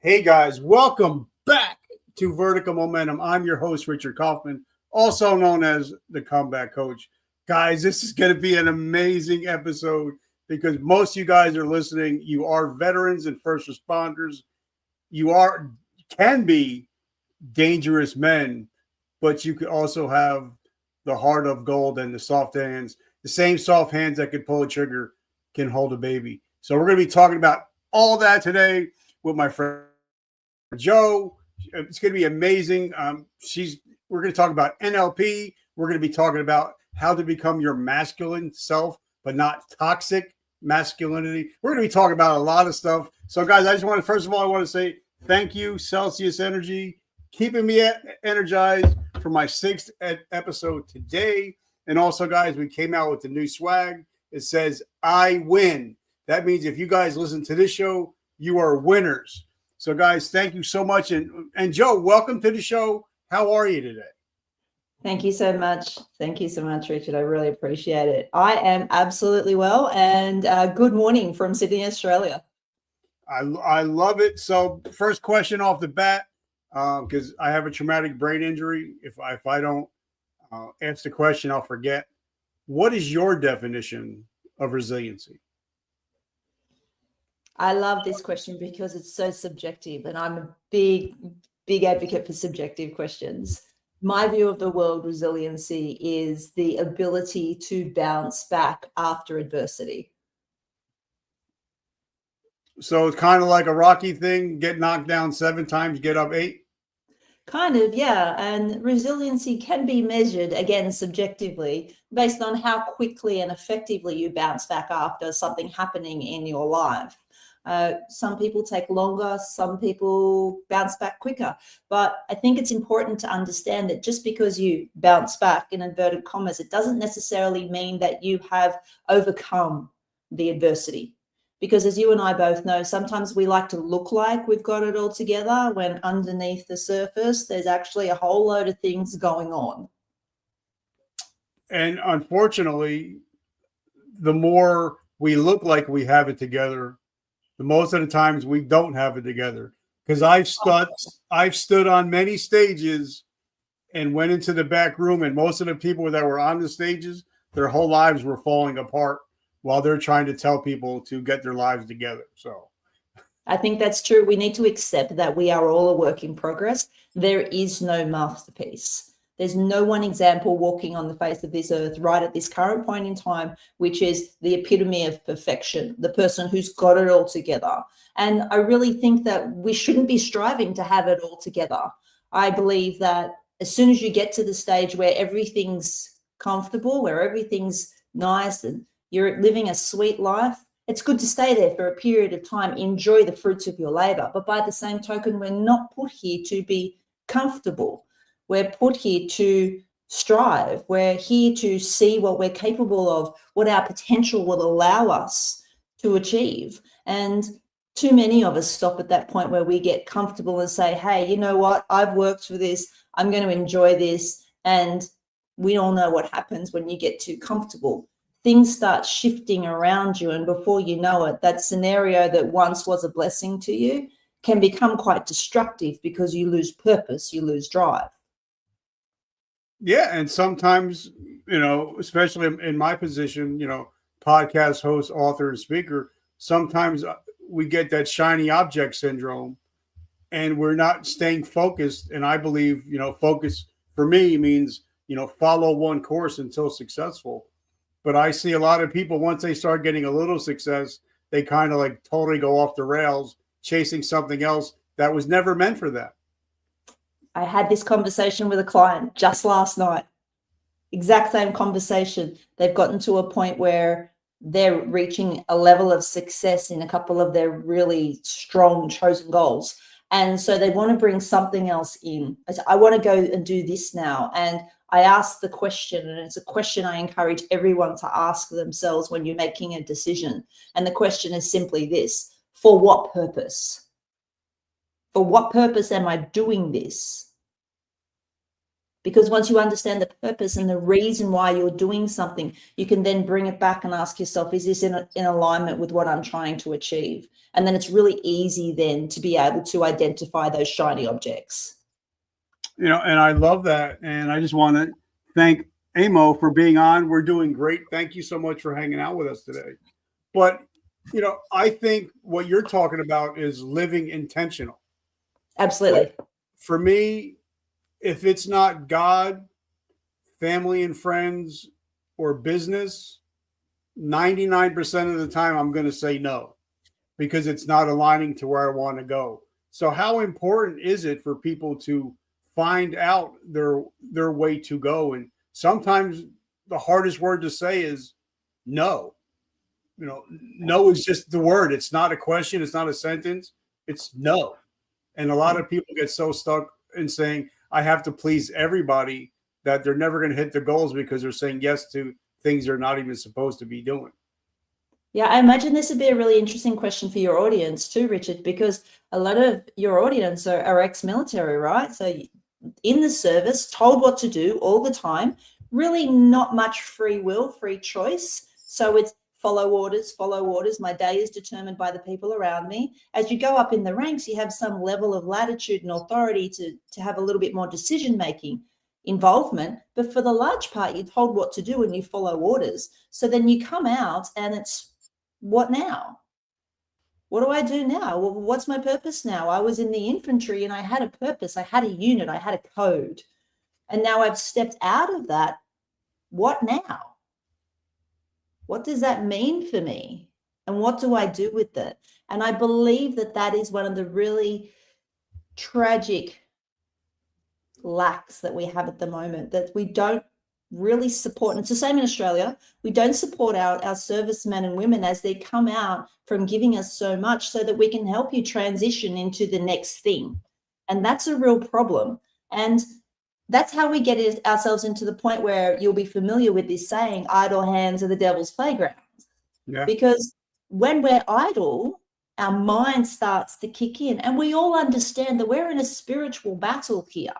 Hey guys, welcome back to Vertical Momentum. I'm your host, Richard Kaufman, also known as the Comeback Coach. Guys, this is going to be an amazing episode because most of you guys are listening. You are veterans and first responders. You can be dangerous men, but you could also have the heart of gold and the soft hands. The same soft hands that could pull a trigger can hold a baby. So we're going to be talking about all that today with my friend Joe. It's going to be amazing. We're going to talk about NLP. We're going to be talking about how to become your masculine self, but not toxic masculinity. We're going to be talking about a lot of stuff. So, guys, first of all, I want to say thank you, Celsius Energy, keeping me energized for my 6th episode today. And also, guys, we came out with the new swag. It says, I win. That means if you guys listen to this show, you are winners. So, guys, thank you so much. And Joe, welcome to the show. How are you today? Thank you so much. Thank you so much, Richard. I really appreciate it. I am absolutely well. And good morning from Sydney, Australia. I love it. So, first question off the bat, because I have a traumatic brain injury. If I don't answer the question, I'll forget. What is your definition of resiliency? I love this question because it's so subjective, and I'm a big advocate for subjective questions. My view of the world resiliency is the ability to bounce back after adversity. So it's kind of like a Rocky thing, get knocked down 7 times, get up 8? Kind of, yeah. And resiliency can be measured, again, subjectively, based on how quickly and effectively you bounce back after something happening in your life. Some people take longer, some people bounce back quicker. But I think it's important to understand that just because you bounce back, in inverted commas, it doesn't necessarily mean that you have overcome the adversity. Because as you and I both know, sometimes we like to look like we've got it all together when underneath the surface, there's actually a whole load of things going on. And unfortunately, the more we look like we have it together, the most of the times we don't have it together. Because I've stood on many stages and went into the back room, and most of the people that were on the stages, their whole lives were falling apart while they're trying to tell people to get their lives together. So I think that's true. We need to accept that we are all a work in progress. There is no masterpiece. There's no one example walking on the face of this earth right at this current point in time, which is the epitome of perfection, the person who's got it all together. And I really think that we shouldn't be striving to have it all together. I believe that as soon as you get to the stage where everything's comfortable, where everything's nice and you're living a sweet life, it's good to stay there for a period of time, enjoy the fruits of your labor. But by the same token, we're not put here to be comfortable. We're put here to strive. We're here to see what we're capable of, what our potential will allow us to achieve. And too many of us stop at that point where we get comfortable and say, hey, you know what? I've worked for this. I'm going to enjoy this. And we all know what happens when you get too comfortable. Things start shifting around you, and before you know it, that scenario that once was a blessing to you can become quite destructive because you lose purpose, you lose drive. yeah, and sometimes, especially in my position, podcast host, author, and speaker, sometimes we get that shiny object syndrome and we're not staying focused. And I believe, focus for me means, follow one course until successful. But I see a lot of people, once they start getting a little success, they kind of like totally go off the rails, chasing something else that was never meant for them. I had this conversation with a client just last night. Exact same conversation. They've gotten to a point where they're reaching a level of success in a couple of their really strong chosen goals. And so they want to bring something else in. I want to go and do this now. And I asked the question, and it's a question I encourage everyone to ask themselves when you're making a decision. And the question is simply this: for what purpose? For what purpose am I doing this? Because once you understand the purpose and the reason why you're doing something, you can then bring it back and ask yourself, is this in alignment with what I'm trying to achieve? And then it's really easy then to be able to identify those shiny objects. And I love that. And I just want to thank Amo for being on. We're doing great. Thank you so much for hanging out with us today. But, I think what you're talking about is living intentional. Absolutely. But for me, if it's not God, family and friends, or business, 99% of the time I'm going to say no, because it's not aligning to where I want to go. So how important is it for people to find out their way to go? And sometimes the hardest word to say is no. No is just the word. It's not a question. It's not a sentence. It's no. And a lot of people get so stuck in saying, I have to please everybody, that they're never going to hit their goals because they're saying yes to things they're not even supposed to be doing. Yeah, I imagine this would be a really interesting question for your audience too, Richard, because a lot of your audience are ex-military, right? So in the service, told what to do all the time, really not much free will, free choice. So it's follow orders, follow orders. My day is determined by the people around me. As you go up in the ranks, you have some level of latitude and authority to have a little bit more decision-making involvement. But for the large part, you're told what to do and you follow orders. So then you come out and it's, what now? What do I do now? Well, what's my purpose now? I was in the infantry and I had a purpose. I had a unit. I had a code. And now I've stepped out of that. What now? What does that mean for me? And what do I do with it? And I believe that is one of the really tragic lacks that we have at the moment, that we don't really support. And it's the same in Australia. We don't support our servicemen and women as they come out from giving us so much so that we can help you transition into the next thing. And that's a real problem. And that's how we get ourselves into the point where you'll be familiar with this saying, idle hands are the devil's playground. Yeah. Because when we're idle, our mind starts to kick in, and we all understand that we're in a spiritual battle here.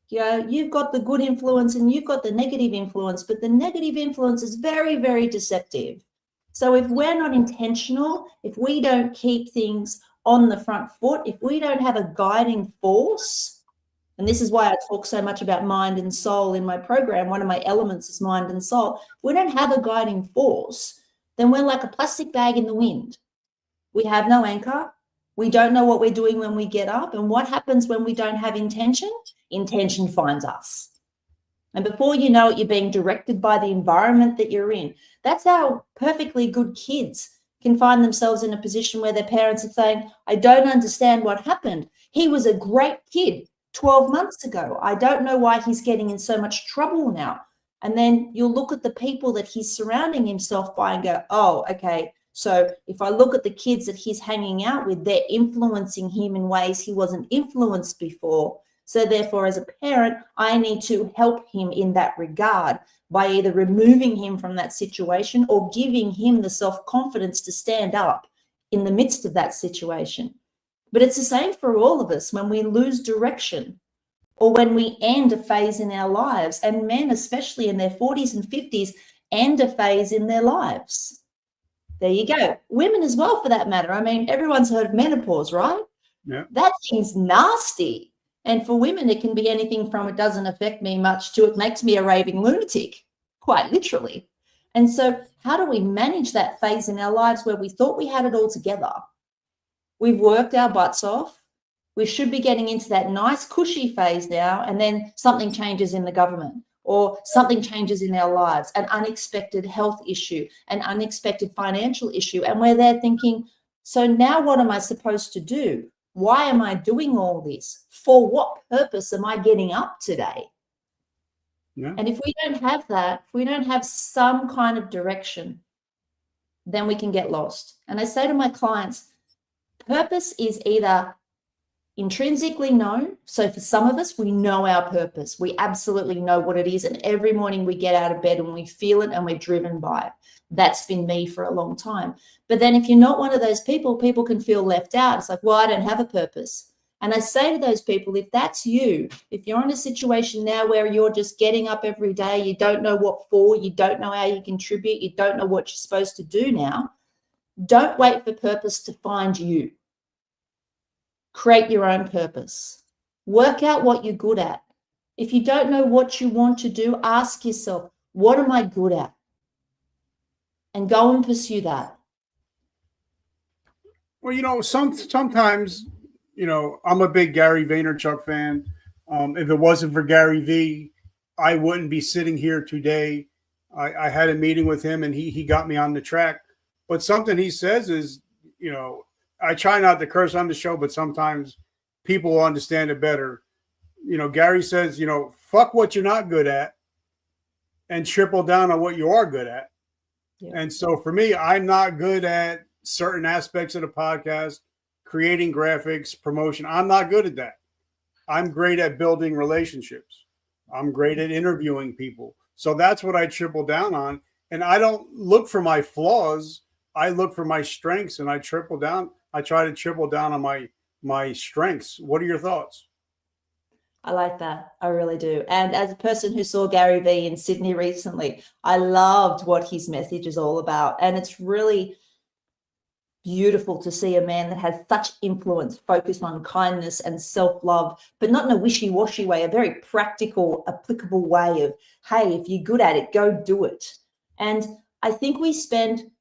You've got the good influence and you've got the negative influence, but the negative influence is very, very deceptive. So if we're not intentional, if we don't keep things on the front foot, if we don't have a guiding force, and this is why I talk so much about mind and soul in my program, one of my elements is mind and soul. If we don't have a guiding force, then we're like a plastic bag in the wind. We have no anchor. We don't know what we're doing when we get up. And what happens when we don't have intention? Intention finds us. And before you know it, you're being directed by the environment that you're in. That's how perfectly good kids can find themselves in a position where their parents are saying, I don't understand what happened. He was a great kid 12 months ago. I don't know why he's getting in so much trouble now. And then you'll look at the people that he's surrounding himself by and go, oh, okay. So if I look at the kids that he's hanging out with, they're influencing him in ways he wasn't influenced before. So therefore, as a parent, I need to help him in that regard by either removing him from that situation or giving him the self-confidence to stand up in the midst of that situation. But it's the same for all of us when we lose direction or when we end a phase in our lives, and men, especially in their 40s and 50s, end a phase in their lives. There you go. Women as well, for that matter. I mean, everyone's heard of menopause, right? Yeah. That thing's nasty. And for women, it can be anything from it doesn't affect me much to it makes me a raving lunatic, quite literally. And so how do we manage that phase in our lives where we thought we had it all together? We've worked our butts off. We should be getting into that nice cushy phase now, and then something changes in the government or something changes in our lives, an unexpected health issue, an unexpected financial issue. And we're there thinking, so now what am I supposed to do? Why am I doing all this? For what purpose am I getting up today? Yeah. And if we don't have that, if we don't have some kind of direction, then we can get lost. And I say to my clients, purpose is either intrinsically known. So for some of us, we know our purpose. We absolutely know what it is. And every morning we get out of bed and we feel it and we're driven by it. That's been me for a long time. But then if you're not one of those people, people can feel left out. It's like, well, I don't have a purpose. And I say to those people, if that's you, if you're in a situation now where you're just getting up every day, you don't know what for, you don't know how you contribute, you don't know what you're supposed to do now, don't wait for purpose to find you. Create your own purpose. Work out what you're good at. If you don't know what you want to do, ask yourself, what am I good at? And go and pursue that. Well, sometimes, I'm a big Gary Vaynerchuk fan. If it wasn't for Gary V, I wouldn't be sitting here today. I had a meeting with him and he got me on the track. But something he says is, I try not to curse on the show, but sometimes people will understand it better. Gary says, fuck what you're not good at and triple down on what you are good at. Yeah. And so for me, I'm not good at certain aspects of the podcast, creating graphics, promotion. I'm not good at that. I'm great at building relationships. I'm great at interviewing people. So that's what I triple down on. And I don't look for my flaws. I look for my strengths and I triple down. I try to triple down on my strengths. What are your thoughts? I like that. I really do. And as a person who saw Gary Vee in Sydney recently, I loved what his message is all about. And it's really beautiful to see a man that has such influence focus on kindness and self-love, but not in a wishy-washy way, a very practical, applicable way of, hey, if you're good at it, go do it. And I think we spend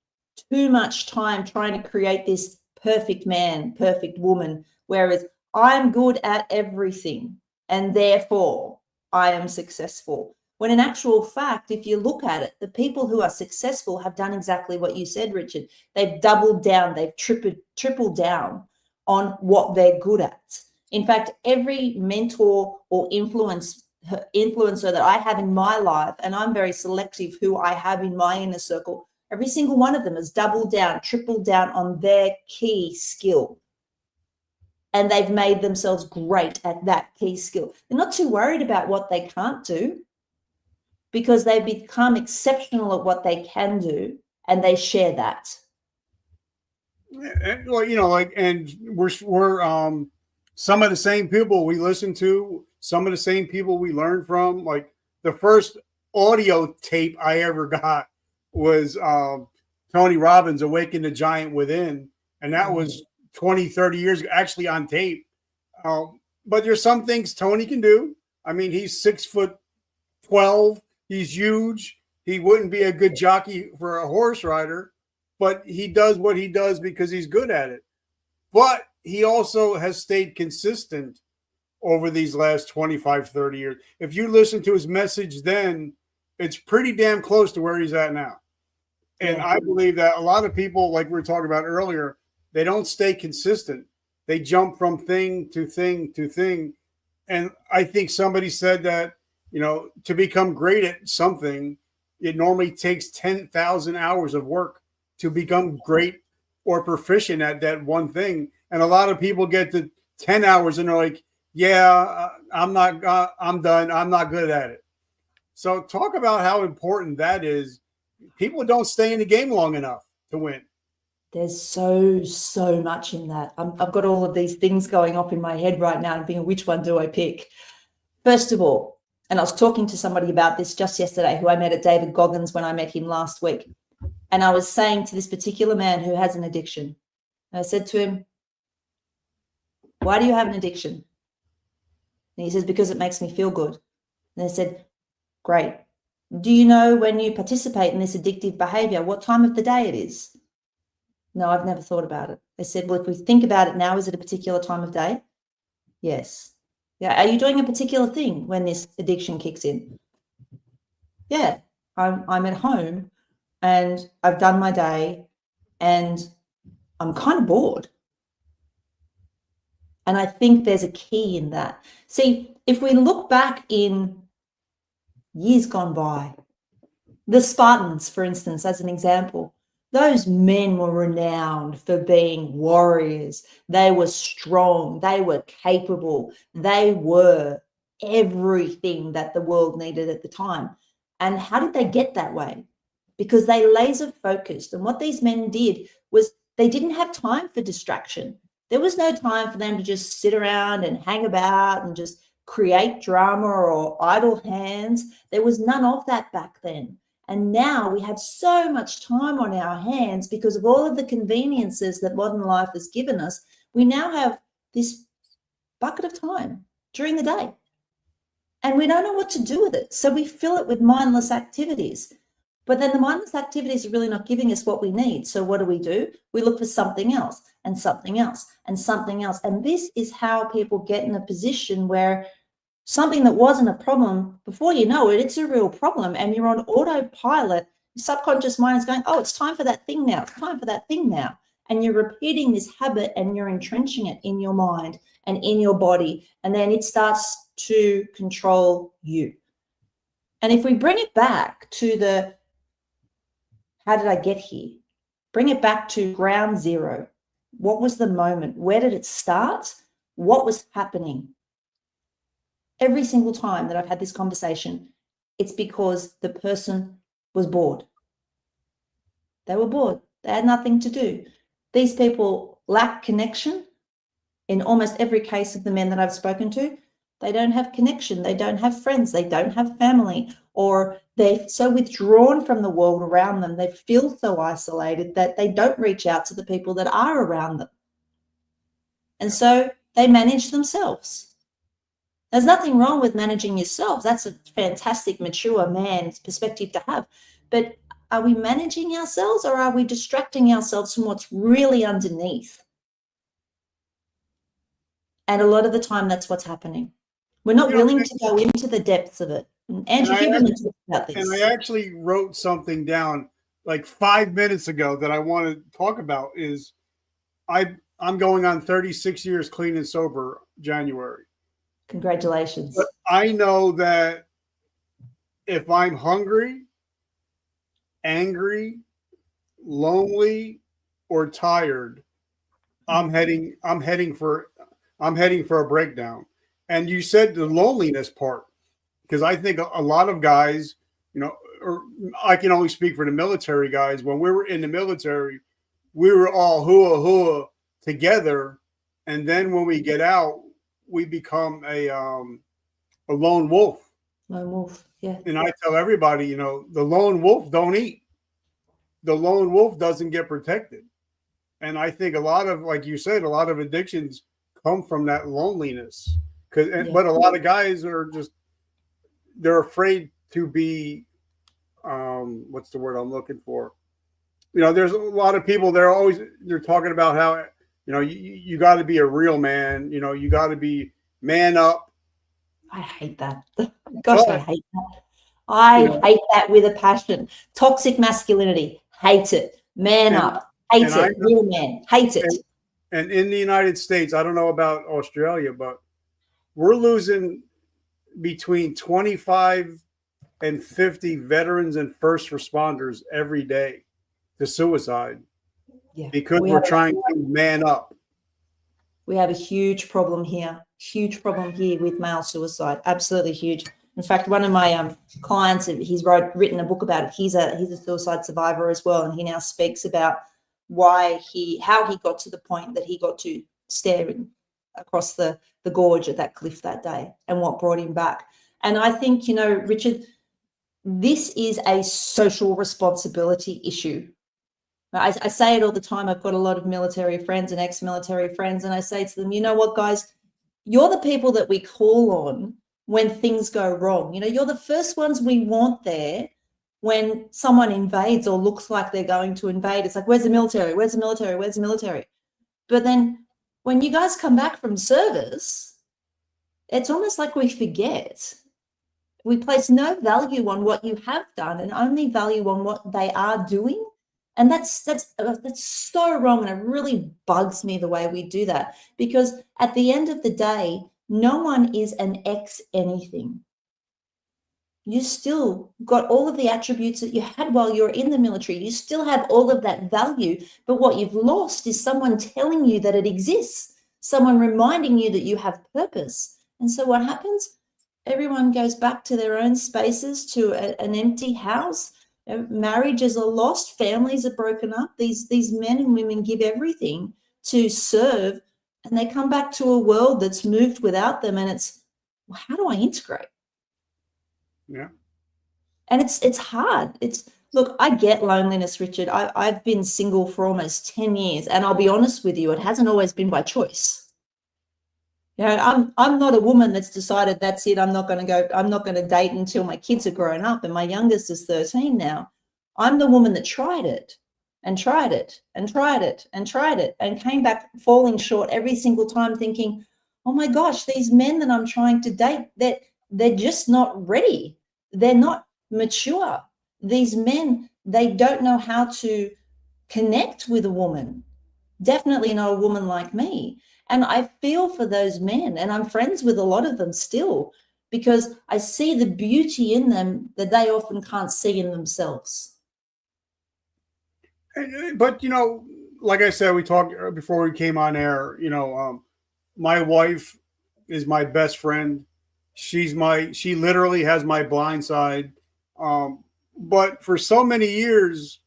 too much time trying to create this perfect man, perfect woman, whereas I'm good at everything and therefore I am successful. When in actual fact, if you look at it, the people who are successful have done exactly what you said, Richard. They've doubled down, they've tripled down on what they're good at. In fact, every mentor or influencer that I have in my life, and I'm very selective who I have in my inner circle, every single one of them has doubled down, tripled down on their key skill. And they've made themselves great at that key skill. They're not too worried about what they can't do because they've become exceptional at what they can do and they share that. Well, and we're some of the same people we listen to, some of the same people we learn from. Like the first audio tape I ever got was Tony Robbins' Awaken the Giant Within. And that was 20, 30 years actually on tape. But there's some things Tony can do. I mean, he's 6'12". He's huge. He wouldn't be a good jockey for a horse rider, but he does what he does because he's good at it. But he also has stayed consistent over these last 25, 30 years. If you listen to his message then, it's pretty damn close to where he's at now. And I believe that a lot of people, like we were talking about earlier, they don't stay consistent. They jump from thing to thing to thing. And I think somebody said that, to become great at something, it normally takes 10,000 hours of work to become great or proficient at that one thing. And a lot of people get to 10 hours and they're like, I'm done. I'm not good at it. So talk about how important that is. People don't stay in the game long enough to win. There's so much in that. I've got all of these things going off in my head right now and thinking, which one do I pick? First of all, and I was talking to somebody about this just yesterday who I met at David Goggins when I met him last week. And I was saying to this particular man who has an addiction, and I said to him, why do you have an addiction? And he says, because it makes me feel good. And I said, great. Do you know when you participate in this addictive behavior, what time of the day it is? No, I've never thought about it. They said, well, if we think about it now, is it a particular time of day? Yes. Yeah. Are you doing a particular thing when this addiction kicks in? Yeah. I'm at home and I've done my day and I'm kind of bored. And I think there's a key in that. See, if we look back in years gone by, the Spartans, for instance, as an example, those men were renowned for being warriors. They were strong. They were capable. They were everything that the world needed at the time. And how did they get that way? Because they laser focused. And what these men did was they didn't have time for distraction. There was no time for them to just sit around and hang about and just create drama or idle hands. There was none of that back then. And now we have so much time on our hands because of all of the conveniences that modern life has given us. We now have this bucket of time during the day, and we don't know what to do with it. So we fill it with mindless activities. But then the mindless activities are really not giving us what we need. So what do? We look for something else and something else and something else. And this is how people get in a position where something that wasn't a problem, before you know it, it's a real problem. And you're on autopilot. Your subconscious mind is going, oh, it's time for that thing now. It's time for that thing now. And you're repeating this habit and you're entrenching it in your mind and in your body. And then it starts to control you. And if we bring it back to the, how did I get here? Bring it back to ground zero. What was the moment? Where did it start? What was happening? Every single time that I've had this conversation, it's because the person was bored. They were bored. They had nothing to do. These people lack connection. In almost every case of the men that I've spoken to, they don't have connection. They don't have friends. They don't have family, or they're so withdrawn from the world around them. They feel so isolated that they don't reach out to the people that are around them. And so they manage themselves. There's nothing wrong with managing yourself. That's a fantastic, mature man's perspective to have. But are we managing ourselves, or are we distracting ourselves from what's really underneath? And a lot of the time, that's what's happening. We're not willing to go into the depths of it. And Andrew Huberman talks about this. And I actually wrote something down like 5 minutes ago that I want to talk about. Is I'm going on 36 years clean and sober January. Congratulations. But I know that if I'm hungry, angry, lonely, or tired, I'm heading for a breakdown. And you said the loneliness part, because I think a lot of guys, or I can only speak for the military guys. When we were in the military, we were all hua together, and then when we get out, we become a lone wolf. Lone wolf, yeah. And I tell everybody, the lone wolf don't eat. The lone wolf doesn't get protected. And I think a lot of, like you said, a lot of addictions come from that loneliness. But a lot of guys are they're afraid to be, what's the word I'm looking for? There's a lot of people, they're talking about how, you got to be a real man, you got to be man up. I hate that. Gosh, I hate that. I hate that with a passion. Toxic masculinity, hate it. Man up, hate it. Real man, hate it. And in the United States, I don't know about Australia, but we're losing between 25 and 50 veterans and first responders every day to suicide because we're trying to man up. We have a huge problem here with male suicide. Absolutely huge. In fact, one of my clients, he's written a book about it. He's a suicide survivor as well, and he now speaks about how he got to the point that he got to staring across the gorge at that cliff that day and what brought him back. And I think, Richard, this is a social responsibility issue. I say it all the time. I've got a lot of military friends and ex-military friends, and I say to them, you know what, guys, you're the people that we call on when things go wrong. You're the first ones we want there when someone invades or looks like they're going to invade. It's like, where's the military? Where's the military? Where's the military? But then when you guys come back from service, it's almost like we forget. We place no value on what you have done and only value on what they are doing. And that's so wrong. And it really bugs me the way we do that, because at the end of the day, no one is an ex anything. You still got all of the attributes that you had while you were in the military. You still have all of that value, but what you've lost is someone telling you that it exists, someone reminding you that you have purpose. And so what happens? Everyone goes back to their own spaces, to an empty house. Marriages are lost, families are broken up. These men and women give everything to serve and they come back to a world that's moved without them, and it's, well, how do I integrate? Yeah. And it's hard. Look, I get loneliness, Richard. I've been single for almost 10 years, and I'll be honest with you, it hasn't always been by choice. You know, I'm not a woman that's decided that's it. I'm not going to date until my kids are grown up, and my youngest is 13 now. I'm the woman that tried it and tried it and tried it and tried it and came back falling short every single time, thinking, oh my gosh, these men that I'm trying to date, they're just not ready. They're not mature. These men, they don't know how to connect with a woman. Definitely not a woman like me. And I feel for those men, and I'm friends with a lot of them still, because I see the beauty in them that they often can't see in themselves. But, you know, like I said, we talked before we came on air, you know, my wife is my best friend. She literally has my blind side. But for so many years,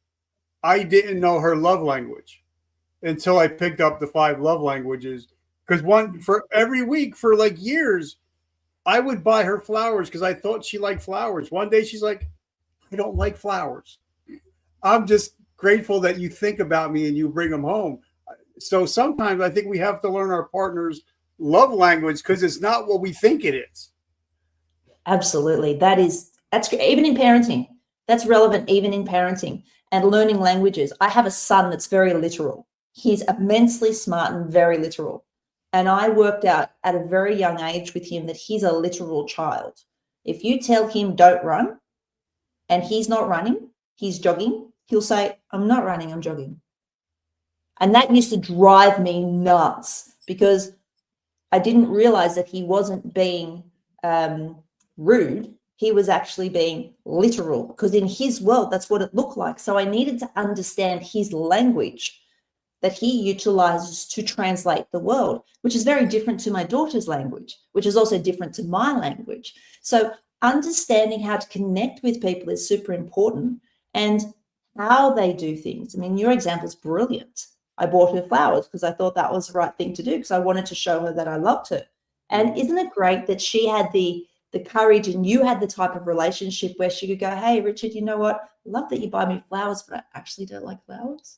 I didn't know her love language until I picked up the 5 love languages. Because for every week for like years, I would buy her flowers because I thought she liked flowers. One day she's like, I don't like flowers. I'm just grateful that you think about me and you bring them home. So sometimes I think we have to learn our partner's love language because it's not what we think it is. Absolutely. That's even in parenting. That's relevant even in parenting and learning languages. I have a son that's very literal. He's immensely smart and very literal. And I worked out at a very young age with him that he's a literal child. If you tell him don't run and he's not running, he's jogging, he'll say, I'm not running, I'm jogging. And that used to drive me nuts because I didn't realize that he wasn't being rude. He was actually being literal because in his world, that's what it looked like. So I needed to understand his language that he utilizes to translate the world, which is very different to my daughter's language, which is also different to my language. So understanding how to connect with people is super important, and how they do things. I mean, your example is brilliant. I bought her flowers because I thought that was the right thing to do because I wanted to show her that I loved her. And isn't it great that she had the courage and you had the type of relationship where she could go, hey, Richard, you know what? I love that you buy me flowers, but I actually don't like flowers.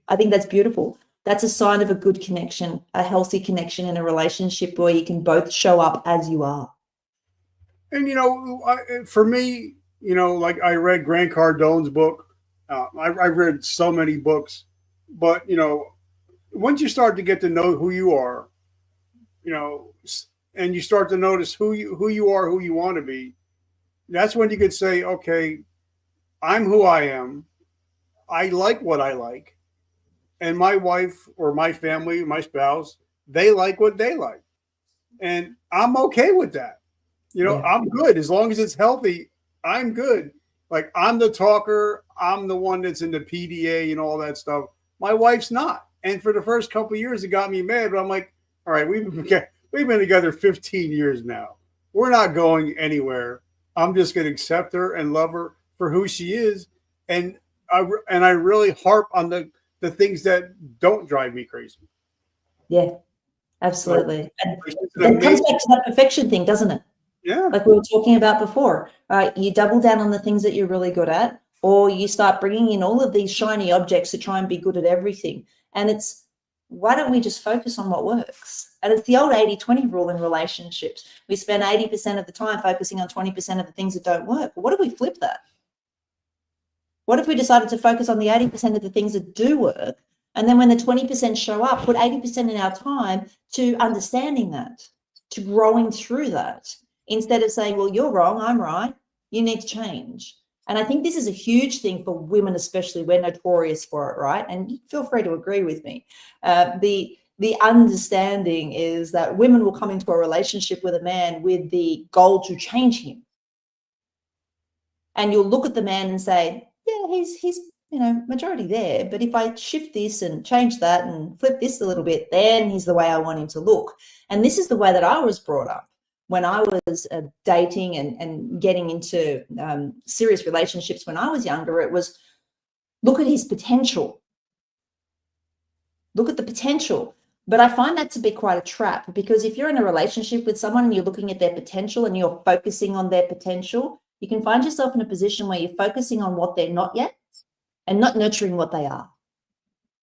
I think that's beautiful. That's a sign of a good connection, a healthy connection in a relationship where you can both show up as you are. And, you know, for me, you know, like I read Grant Cardone's book. I read so many books, but, you know, once you start to get to know who you are, you know, and you start to notice who you are, who you want to be, that's when you could say, okay, I'm who I am. I like what I like. And my wife or my family, my spouse, they like what they like. And I'm okay with that. You know, I'm good. As long as it's healthy, I'm good. Like I'm the talker. I'm the one that's in the PDA and all that stuff. My wife's not. And for the first couple of years, it got me mad. But I'm like, all right, we've been together 15 years now. We're not going anywhere. I'm just going to accept her and love her for who she is. And I really harp on the things that don't drive me crazy. Yeah, absolutely. And it comes back to that perfection thing, doesn't it? Yeah. Like we were talking about before, right? You double down on the things that you're really good at, or you start bringing in all of these shiny objects to try and be good at everything. And it's, why don't we just focus on what works? And it's the old 80-20 rule in relationships. We spend 80% of the time focusing on 20% of the things that don't work. But what if we flip that? What if we decided to focus on the 80% of the things that do work? And then when the 20% show up, put 80% in our time to understanding that, to growing through that, instead of saying, well, you're wrong, I'm right, you need to change. And I think this is a huge thing for women, especially. We're notorious for it, right? And feel free to agree with me. The understanding is that women will come into a relationship with a man with the goal to change him. And you'll look at the man and say, yeah, he's majority there. But if I shift this and change that and flip this a little bit, then he's the way I want him to look. And this is the way that I was brought up. When I was dating and getting into serious relationships when I was younger, it was look at his potential. look at the potential. But I find that to be quite a trap, because if you're in a relationship with someone and you're looking at their potential and you're focusing on their potential, you can find yourself in a position where you're focusing on what they're not yet and not nurturing what they are.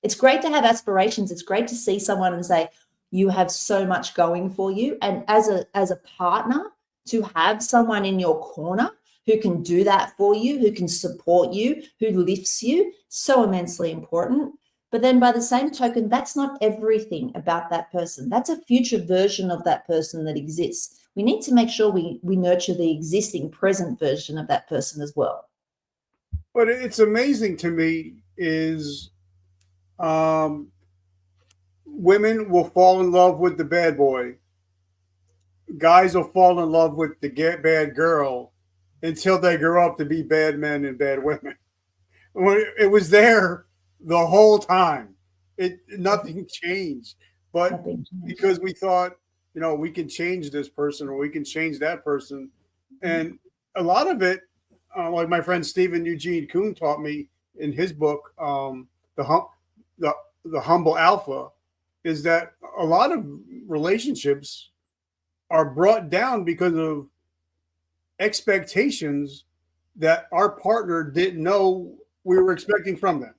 It's great to have aspirations. It's great to see someone and say, you have so much going for you. And as a partner, to have someone in your corner who can do that for you, who can support you, who lifts you, so immensely important. But then by the same token, that's not everything about that person. That's a future version of that person that exists. We need to make sure we nurture the existing present version of that person as well. But it's amazing to me is women will fall in love with the bad boy. Guys will fall in love with the bad girl until they grow up to be bad men and bad women. It was there the whole time. Nothing changed. But because we thought, we can change this person or we can change that person. And a lot of it, like my friend Stephen Eugene Kuhn taught me in his book, The Humble Alpha, is that a lot of relationships are brought down because of expectations that our partner didn't know we were expecting from them.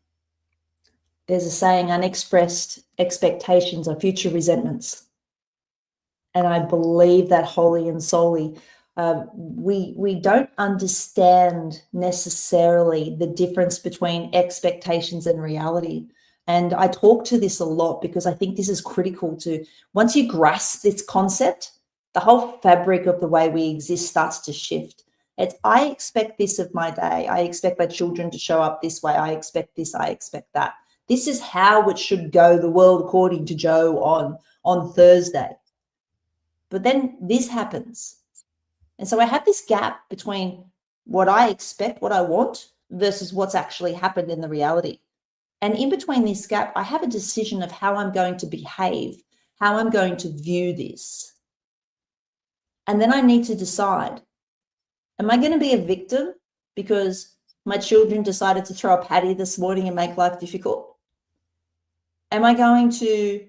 There's a saying, unexpressed expectations are future resentments. And I believe that wholly and solely. We don't understand necessarily the difference between expectations and reality. And I talk to this a lot because I think this is critical to, once you grasp this concept, the whole fabric of the way we exist starts to shift. It's, I expect this of my day. I expect my children to show up this way. I expect this. I expect that. This is how it should go, the world according to Joe on Thursday. But then this happens. And so I have this gap between what I expect, what I want, versus what's actually happened in the reality. And in between this gap, I have a decision of how I'm going to behave, how I'm going to view this. And then I need to decide, am I going to be a victim because my children decided to throw a patty this morning and make life difficult? Am I going to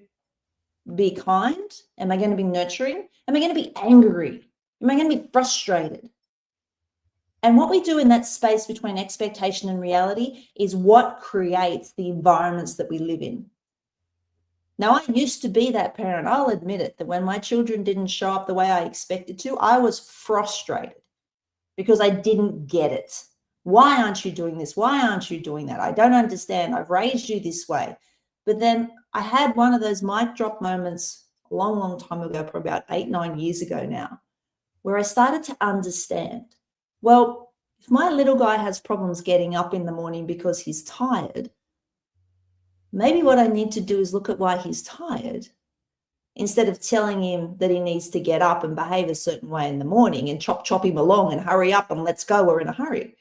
be kind? Am I going to be nurturing? Am I going to be angry? Am I going to be frustrated? And what we do in that space between expectation and reality is what creates the environments that we live in. Now, I used to be that parent. I'll admit it, that when my children didn't show up the way I expected to, I was frustrated because I didn't get it. Why aren't you doing this? Why aren't you doing that? I don't understand. I've raised you this way. But then I had one of those mic drop moments a long, long time ago, probably about 8-9 years ago now, where I started to understand, well, if my little guy has problems getting up in the morning because he's tired, maybe what I need to do is look at why he's tired instead of telling him that he needs to get up and behave a certain way in the morning and chop him along and hurry up and let's go, we're in a hurry.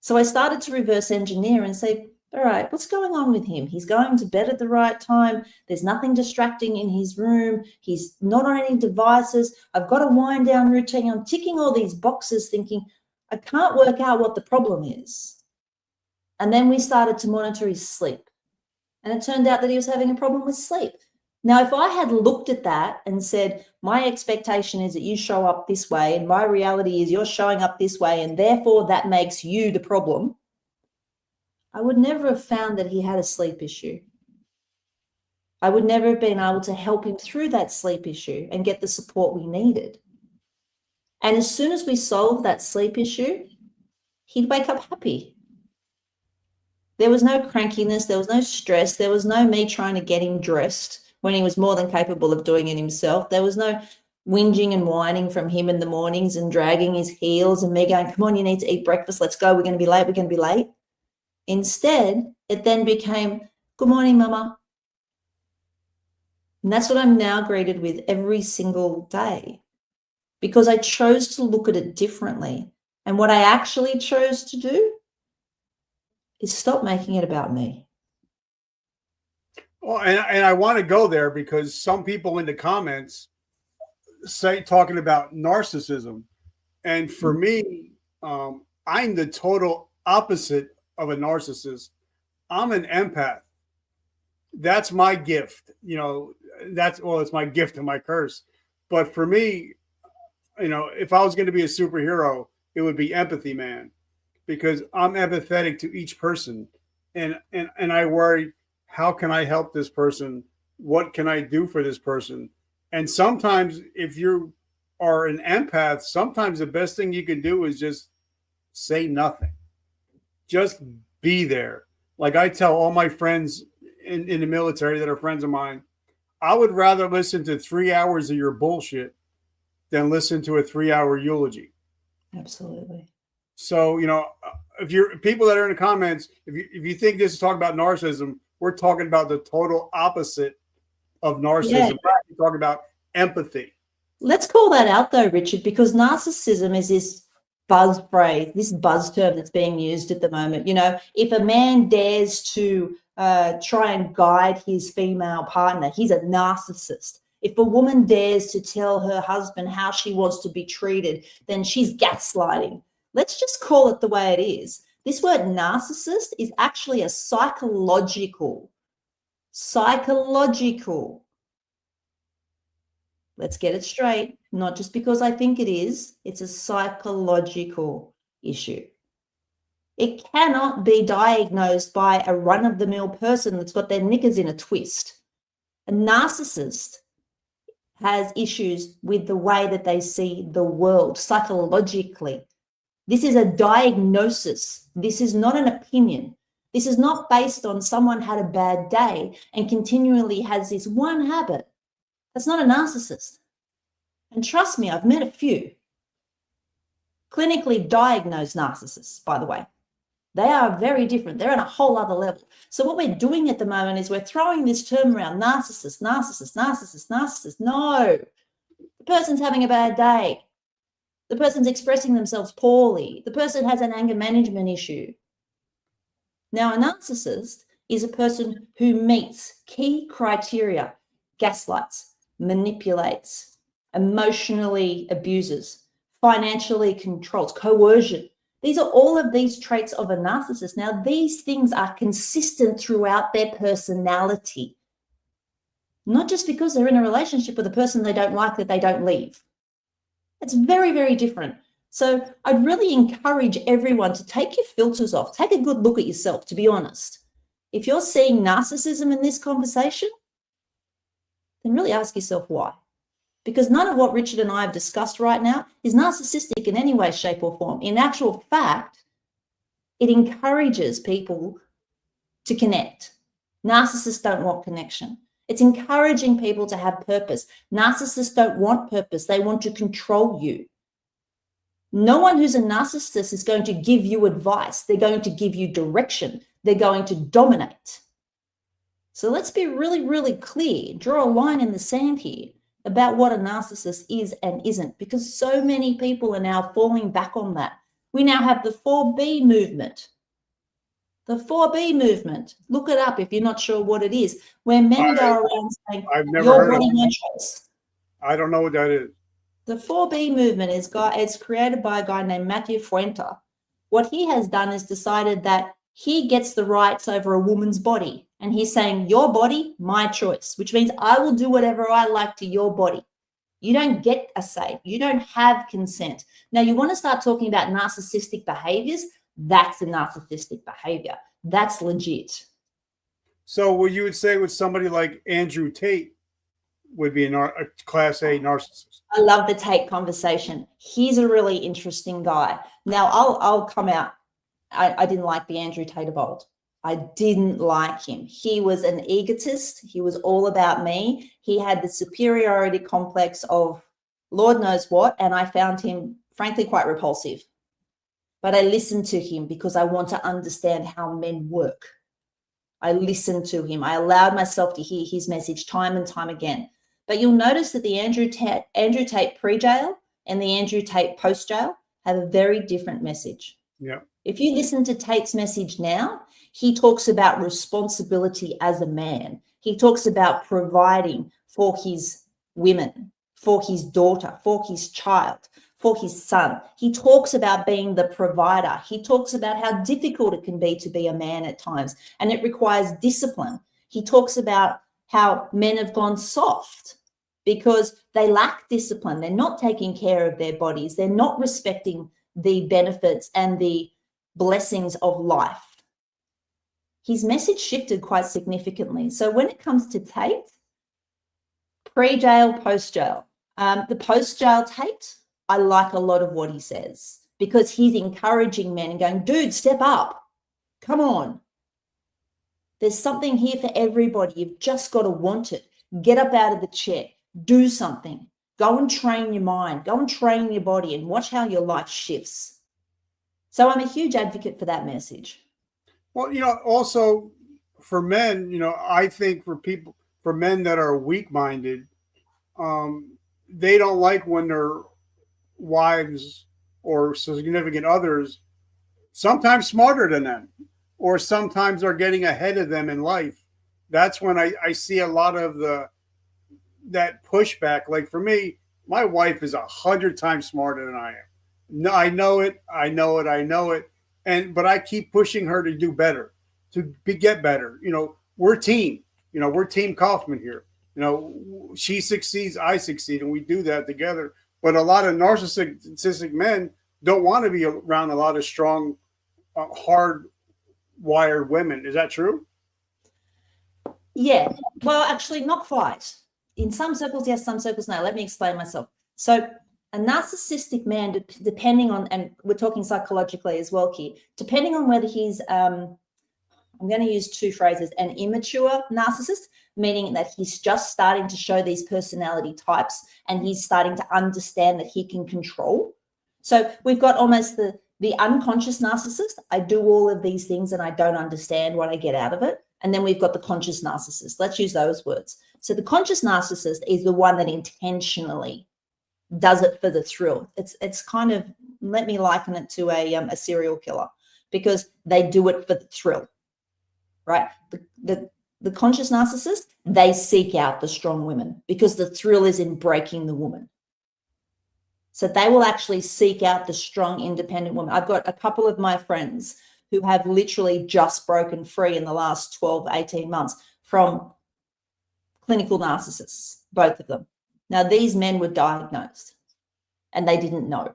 So I started to reverse engineer and say, all right, what's going on with him? He's going to bed at the right time. There's nothing distracting in his room. He's not on any devices. I've got a wind down routine. I'm ticking all these boxes thinking, I can't work out what the problem is. And then we started to monitor his sleep. And it turned out that he was having a problem with sleep. Now, if I had looked at that and said, my expectation is that you show up this way and my reality is you're showing up this way and therefore that makes you the problem, I would never have found that he had a sleep issue. I would never have been able to help him through that sleep issue and get the support we needed. And as soon as we solved that sleep issue, he'd wake up happy. There was no crankiness, there was no stress, there was no me trying to get him dressed when he was more than capable of doing it himself. There was no whinging and whining from him in the mornings and dragging his heels and me going, come on, you need to eat breakfast, let's go, we're going to be late, we're going to be late. Instead, it then became, good morning, mama. And that's what I'm now greeted with every single day because I chose to look at it differently. And what I actually chose to do is stop making it about me. Well, and I want to go there because some people in the comments say talking about narcissism. And for me, I'm the total opposite of a narcissist. I'm an empath. that's my gift. It's my gift and my curse. But for me, if I was going to be a superhero, it would be empathy, man, because I'm empathetic to each person, and I worry, how can I help this person? What can I do for this person? And sometimes, if you are an empath, sometimes the best thing you can do is just say nothing. Just be there. Like I tell all my friends in the military that are friends of mine, I would rather listen to 3 hours of your bullshit than listen to a 3-hour eulogy. Absolutely. So, if you're people that are in the comments, if you think this is talking about narcissism, we're talking about the total opposite of narcissism. Yeah. We're talking about empathy. Let's call that out though, Richard, because narcissism is this buzz phrase, this buzz term that's being used at the moment. If a man dares to try and guide his female partner, he's a narcissist. If a woman dares to tell her husband how she wants to be treated, then she's gaslighting. Let's just call it the way it is. This word narcissist is actually a psychological. Let's get it straight. Not just because I think it is, it's a psychological issue. It cannot be diagnosed by a run-of-the-mill person that's got their knickers in a twist. A narcissist has issues with the way that they see the world psychologically. This is a diagnosis. This is not an opinion. This is not based on someone had a bad day and continually has this one habit. That's not a narcissist. And trust me, I've met a few clinically diagnosed narcissists, by the way. They are very different. They're on a whole other level. So what we're doing at the moment is we're throwing this term around, narcissist. No, the person's having a bad day. The person's expressing themselves poorly. The person has an anger management issue. Now, a narcissist is a person who meets key criteria, gaslights, manipulates, emotionally abuses, financially controls, coercion. These are all of these traits of a narcissist. Now, these things are consistent throughout their personality, not just because they're in a relationship with a person they don't like that they don't leave. It's very, very different. So I'd really encourage everyone to take your filters off. Take a good look at yourself, to be honest. If you're seeing narcissism in this conversation, then really ask yourself why. Because none of what Richard and I have discussed right now is narcissistic in any way, shape, or form. In actual fact, it encourages people to connect. Narcissists don't want connection. It's encouraging people to have purpose. Narcissists don't want purpose. They want to control you. No one who's a narcissist is going to give you advice. They're going to give you direction. They're going to dominate. So let's be really, really clear. Draw a line in the sand here about what a narcissist is and isn't, because so many people are now falling back on that. We now have the 4B movement. The 4B movement, look it up if you're not sure what it is, where men go around saying, I've never your heard body, of my it. choice. I don't know what that is. The 4B movement it's created by a guy named Matthew Fuenter. What he has done is decided that he gets the rights over a woman's body. And he's saying, your body, my choice, which means I will do whatever I like to your body. You don't get a say. You don't have consent. Now, you want to start talking about narcissistic behaviors? That's a narcissistic behavior. That's legit. So what you would say with somebody like Andrew Tate would be a class A narcissist? I love the Tate conversation. He's a really interesting guy. Now, I'll come out. I didn't like the Andrew Tate of old. I didn't like him. He was an egotist. He was all about me. He had the superiority complex of Lord knows what, and I found him, frankly, quite repulsive. But I listened to him because I want to understand how men work. I listened to him. I allowed myself to hear his message time and time again. But you'll notice that the Andrew Tate pre-jail and the Andrew Tate post-jail have a very different message. Yeah. If you listen to Tate's message now, he talks about responsibility as a man. He talks about providing for his women, for his daughter, for his child, for his son. He talks about being the provider. He talks about how difficult it can be to be a man at times, and it requires discipline. He talks about how men have gone soft because they lack discipline. They're not taking care of their bodies. They're not respecting the benefits and the blessings of life. His message shifted quite significantly. So when it comes to Tate, pre-jail, post-jail, the post-jail Tate, I like a lot of what he says because he's encouraging men and going, dude, step up. Come on. There's something here for everybody. You've just got to want it. Get up out of the chair. Do something. Go and train your mind. Go and train your body and watch how your life shifts. So I'm a huge advocate for that message. Well, also for men, I think for men that are weak-minded, they don't like when their wives or significant others, sometimes smarter than them, or sometimes are getting ahead of them in life. That's when I see a lot of that pushback. Like for me, my wife is 100 times smarter than I am. No, I know it. But I keep pushing her to do better, get better. We're team. We're Team Kaufman here. She succeeds, I succeed, and we do that together. But a lot of narcissistic men don't want to be around a lot of strong, hard-wired women. Is that true? Yeah. Well, actually, not quite. In some circles, yes, some circles, no. Let me explain myself. So a narcissistic man, depending on, and we're talking psychologically as well here, depending on whether he's, I'm going to use two phrases, an immature narcissist, meaning that he's just starting to show these personality types and he's starting to understand that he can control. So we've got almost the unconscious narcissist. I do all of these things and I don't understand what I get out of it. And then we've got the conscious narcissist. Let's use those words. So the conscious narcissist is the one that intentionally does it for the thrill. It's kind of, let me liken it to a serial killer, because they do it for the thrill, right? The conscious narcissist, they seek out the strong women because the thrill is in breaking the woman. So they will actually seek out the strong, independent woman. I've got a couple of my friends who have literally just broken free in the last 12, 18 months from clinical narcissists, both of them. Now, these men were diagnosed and they didn't know.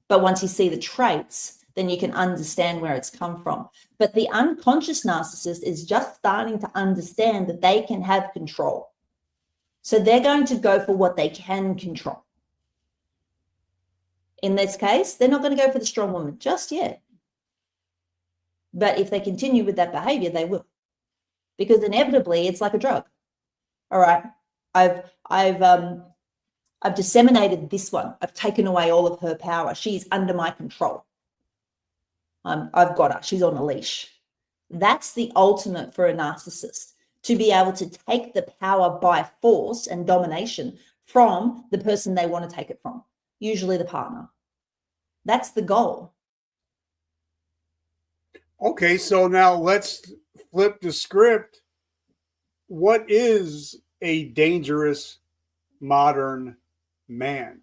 But once you see the traits, then you can understand where it's come from. But the unconscious narcissist is just starting to understand that they can have control. So they're going to go for what they can control. In this case, they're not going to go for the strong woman just yet. But if they continue with that behavior, they will. Because inevitably, it's like a drug. All right, I've disseminated this one. I've taken away all of her power. She's under my control. I've got her. She's on a leash. That's the ultimate for a narcissist, to be able to take the power by force and domination from the person they want to take it from, usually the partner. That's the goal. Okay, so now let's flip the script. What is a dangerous modern man?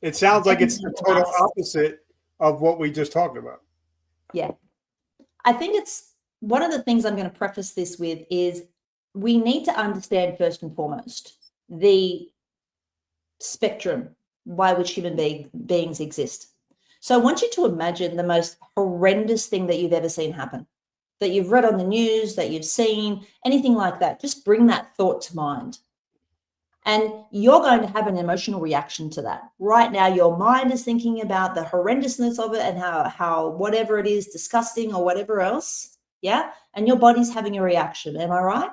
It sounds like it's the total opposite of what we just talked about. Yeah. I think it's one of the things I'm going to preface this with is we need to understand first and foremost the spectrum by which human beings exist. So I want you to imagine the most horrendous thing that you've ever seen happen, that you've read on the news, that you've seen, anything like that. Just bring that thought to mind. And you're going to have an emotional reaction to that. Right now, your mind is thinking about the horrendousness of it and how whatever it is, disgusting or whatever else, yeah? And your body's having a reaction. Am I right?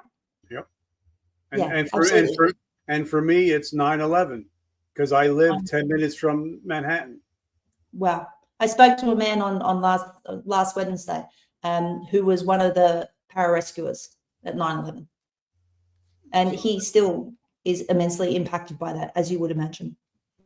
Yep. And for me, it's 9/11 because I live 10 minutes from Manhattan. Wow. I spoke to a man on last Wednesday who was one of the pararescuers at 9/11. And he still is immensely impacted by that, as you would imagine.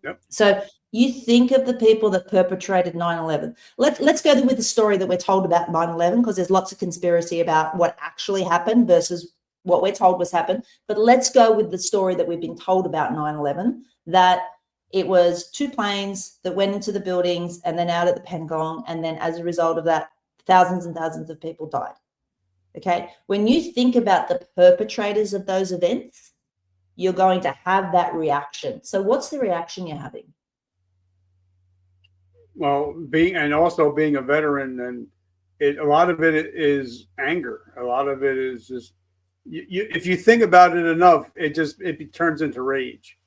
Yep. So you think of the people that perpetrated 9/11. Let's go with the story that we're told about 9/11, because there's lots of conspiracy about what actually happened versus what we're told was happened. But let's go with the story that we've been told about 9/11, that it was two planes that went into the buildings and then out at the Pentagon. And then as a result of that, thousands and thousands of people died. Okay. When you think about the perpetrators of those events, you're going to have that reaction. So what's the reaction you're having? Well, being a veteran, and a lot of it is anger. A lot of it is just if you think about it enough, it turns into rage.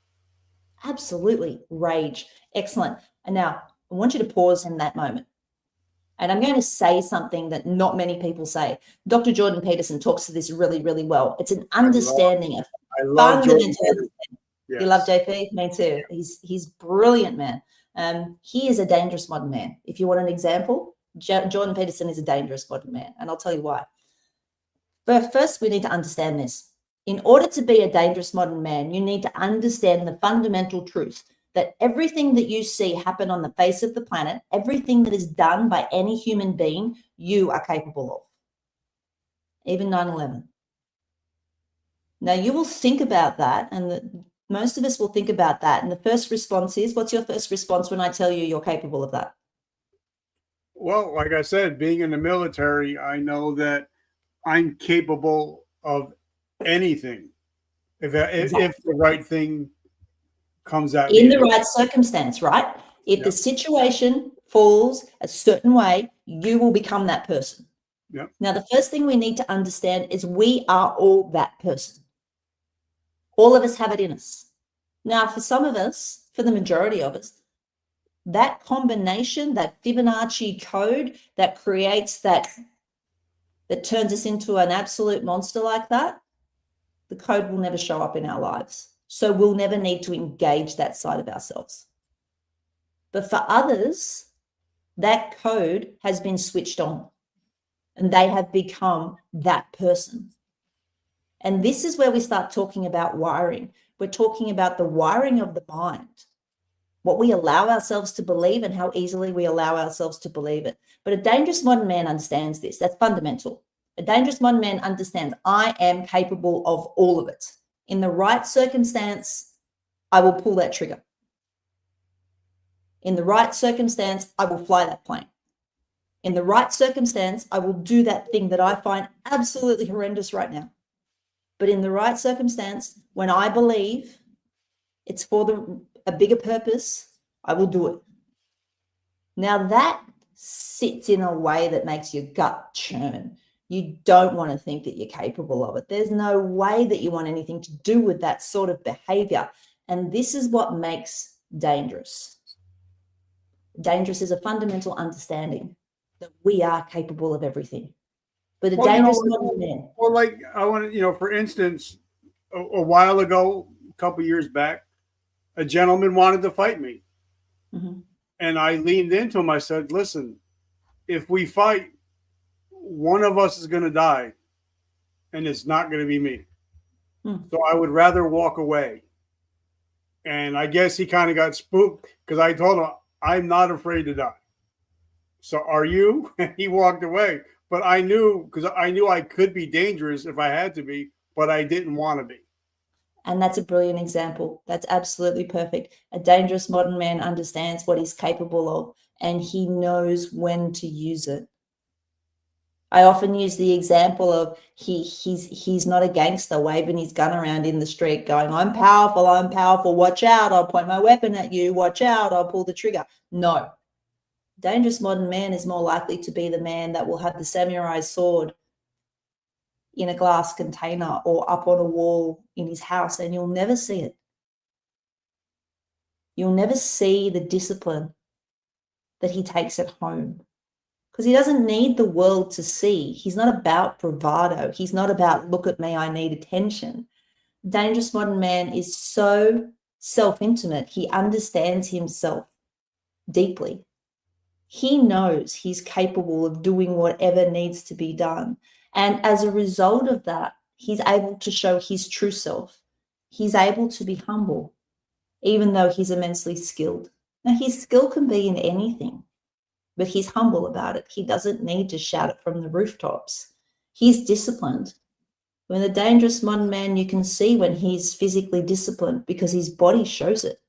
Absolutely. Rage. Excellent. And now I want you to pause in that moment. And I'm going to say something that not many people say. Dr. Jordan Peterson talks to this really, really well. It's an understanding of fundamental. Yes. You love JP? Me too. He's brilliant, man. He is a dangerous modern man. If you want an example, Jordan Peterson is a dangerous modern man, and I'll tell you why. But first, we need to understand this. In order to be a dangerous modern man, you need to understand the fundamental truth that everything that you see happen on the face of the planet, everything that is done by any human being, you are capable of. Even 9/11. Now, you will think about that, and most of us will think about that. And the first response is, what's your first response when I tell you you're capable of that? Well, like I said, being in the military, I know that I'm capable of anything if the right thing comes at me. In the right circumstance, right? If the situation falls a certain way, you will become that person. Yep. Now, the first thing we need to understand is we are all that person. All of us have it in us. Now, for some of us, for the majority of us, that combination, that Fibonacci code that creates that turns us into an absolute monster like that, the code will never show up in our lives. So we'll never need to engage that side of ourselves. But for others, that code has been switched on and they have become that person. And this is where we start talking about wiring. We're talking about the wiring of the mind, what we allow ourselves to believe and how easily we allow ourselves to believe it. But a dangerous modern man understands this. That's fundamental. A dangerous modern man understands I am capable of all of it. In the right circumstance, I will pull that trigger. In the right circumstance, I will fly that plane. In the right circumstance, I will do that thing that I find absolutely horrendous right now. But in the right circumstance, when I believe it's for a bigger purpose, I will do it. Now that sits in a way that makes your gut churn. You don't want to think that you're capable of it. There's no way that you want anything to do with that sort of behavior. And this is what makes dangerous. Dangerous is a fundamental understanding that we are capable of everything. But a dangerous modern man. Well, like I want to, for instance, a while ago, a couple years back, a gentleman wanted to fight me. Mm-hmm. And I leaned into him. I said, listen, if we fight, one of us is going to die, and it's not going to be me. So I would rather walk away. And I guess he kind of got spooked because I told him, I'm not afraid to die. So are you? And he walked away. But I knew, because I knew I could be dangerous if I had to be, but I didn't want to be. And that's a brilliant example. That's absolutely perfect. A dangerous modern man understands what he's capable of, and he knows when to use it. I often use the example of he's not a gangster waving his gun around in the street going, I'm powerful, watch out, I'll point my weapon at you, watch out, I'll pull the trigger. No. Dangerous modern man is more likely to be the man that will have the samurai sword in a glass container or up on a wall in his house, and you'll never see it. You'll never see the discipline that he takes at home because he doesn't need the world to see. He's not about bravado. He's not about, look at me, I need attention. Dangerous modern man is so self-intimate. He understands himself deeply. He knows he's capable of doing whatever needs to be done. And as a result of that, he's able to show his true self. He's able to be humble, even though he's immensely skilled. Now, his skill can be in anything, but he's humble about it. He doesn't need to shout it from the rooftops. He's disciplined. When a dangerous modern man, you can see when he's physically disciplined because his body shows it.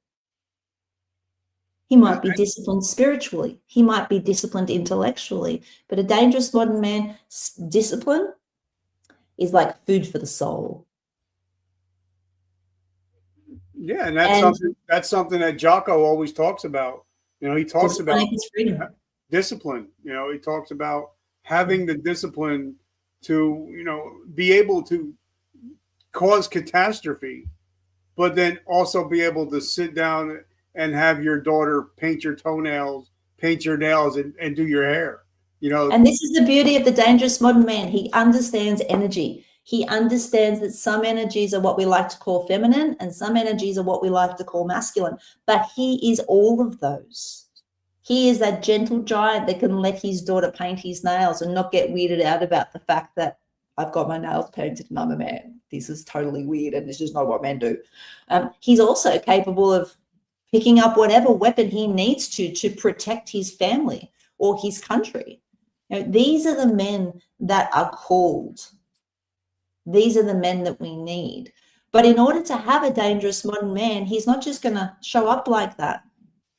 He might be disciplined spiritually. He might be disciplined intellectually. But a dangerous modern man, discipline is like food for the soul. Yeah, and that's something that Jocko always talks about. You know, he talks about discipline. You know, he talks about having the discipline to, you know, be able to cause catastrophe, but then also be able to sit down and have your daughter paint your toenails, paint your nails, and do your hair. You know, and this is the beauty of the dangerous modern man. He understands energy. He understands that some energies are what we like to call feminine and some energies are what we like to call masculine. But he is all of those. He is that gentle giant that can let his daughter paint his nails and not get weirded out about the fact that I've got my nails painted and I'm a man. This is totally weird and this is not what men do. He's also capable of picking up whatever weapon he needs to protect his family or his country. You know, these are the men that are called. These are the men that we need. But in order to have a dangerous modern man, he's not just going to show up like that.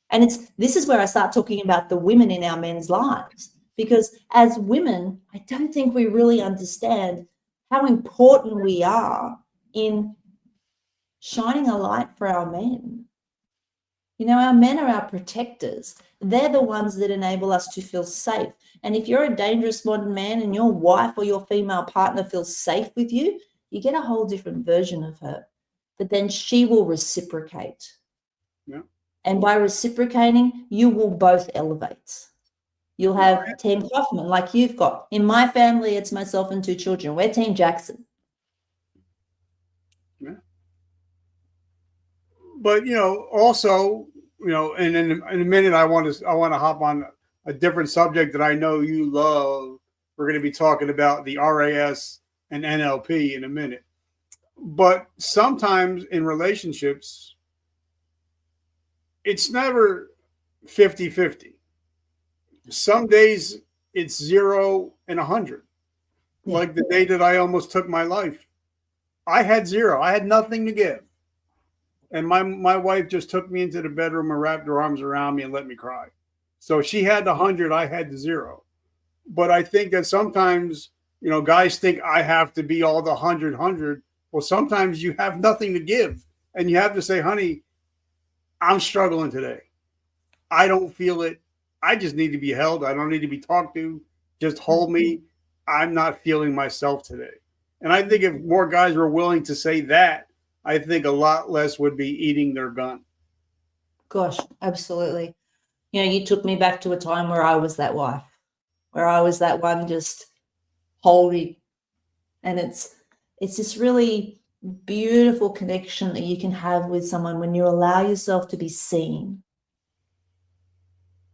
And this is where I start talking about the women in our men's lives. Because as women, I don't think we really understand how important we are in shining a light for our men. You know, our men are our protectors. They're the ones that enable us to feel safe. And if you're a dangerous modern man and your wife or your female partner feels safe with you, you get a whole different version of her. But then she will reciprocate. Yeah. And by reciprocating, you will both elevate. You'll have Team Kaufman like you've got. In my family, it's myself and 2 children. We're Team Jackson. Yeah. But, you know, also, you know, and in a minute, I want to hop on a different subject that I know you love. We're going to be talking about the RAS and NLP in a minute. But sometimes in relationships, it's never 50-50. Some days it's 0 and 100. Yeah. Like the day that I almost took my life. I had 0. I had nothing to give. And my wife just took me into the bedroom and wrapped her arms around me and let me cry. So she had the 100, I had the 0. But I think that sometimes, you know, guys think I have to be all the 100. Well, sometimes you have nothing to give. And you have to say, honey, I'm struggling today. I don't feel it. I just need to be held. I don't need to be talked to. Just hold me. I'm not feeling myself today. And I think if more guys were willing to say that, I think a lot less would be eating their gun. Gosh, absolutely. You know, you took me back to a time where I was that wife, where I was that one just holding. And it's this really beautiful connection that you can have with someone when you allow yourself to be seen.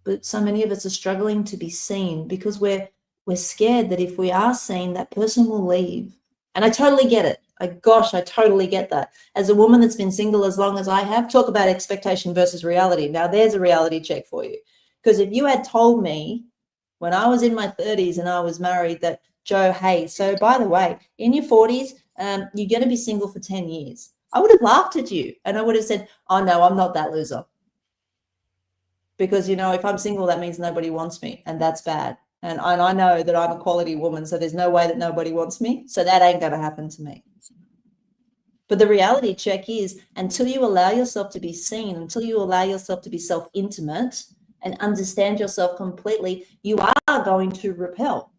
But so many of us are struggling to be seen because we're scared that if we are seen, that person will leave. And I totally get it. I totally get that. As a woman that's been single as long as I have, talk about expectation versus reality. Now, there's a reality check for you. Because if you had told me when I was in my 30s and I was married that, Joe, hey, so by the way, in your 40s, you're going to be single for 10 years. I would have laughed at you and I would have said, oh, no, I'm not that loser. Because, you know, if I'm single, that means nobody wants me and that's bad. And I know that I'm a quality woman, so there's no way that nobody wants me. So that ain't going to happen to me. But the reality check is until you allow yourself to be seen, until you allow yourself to be self-intimate and understand yourself completely, you are going to repel.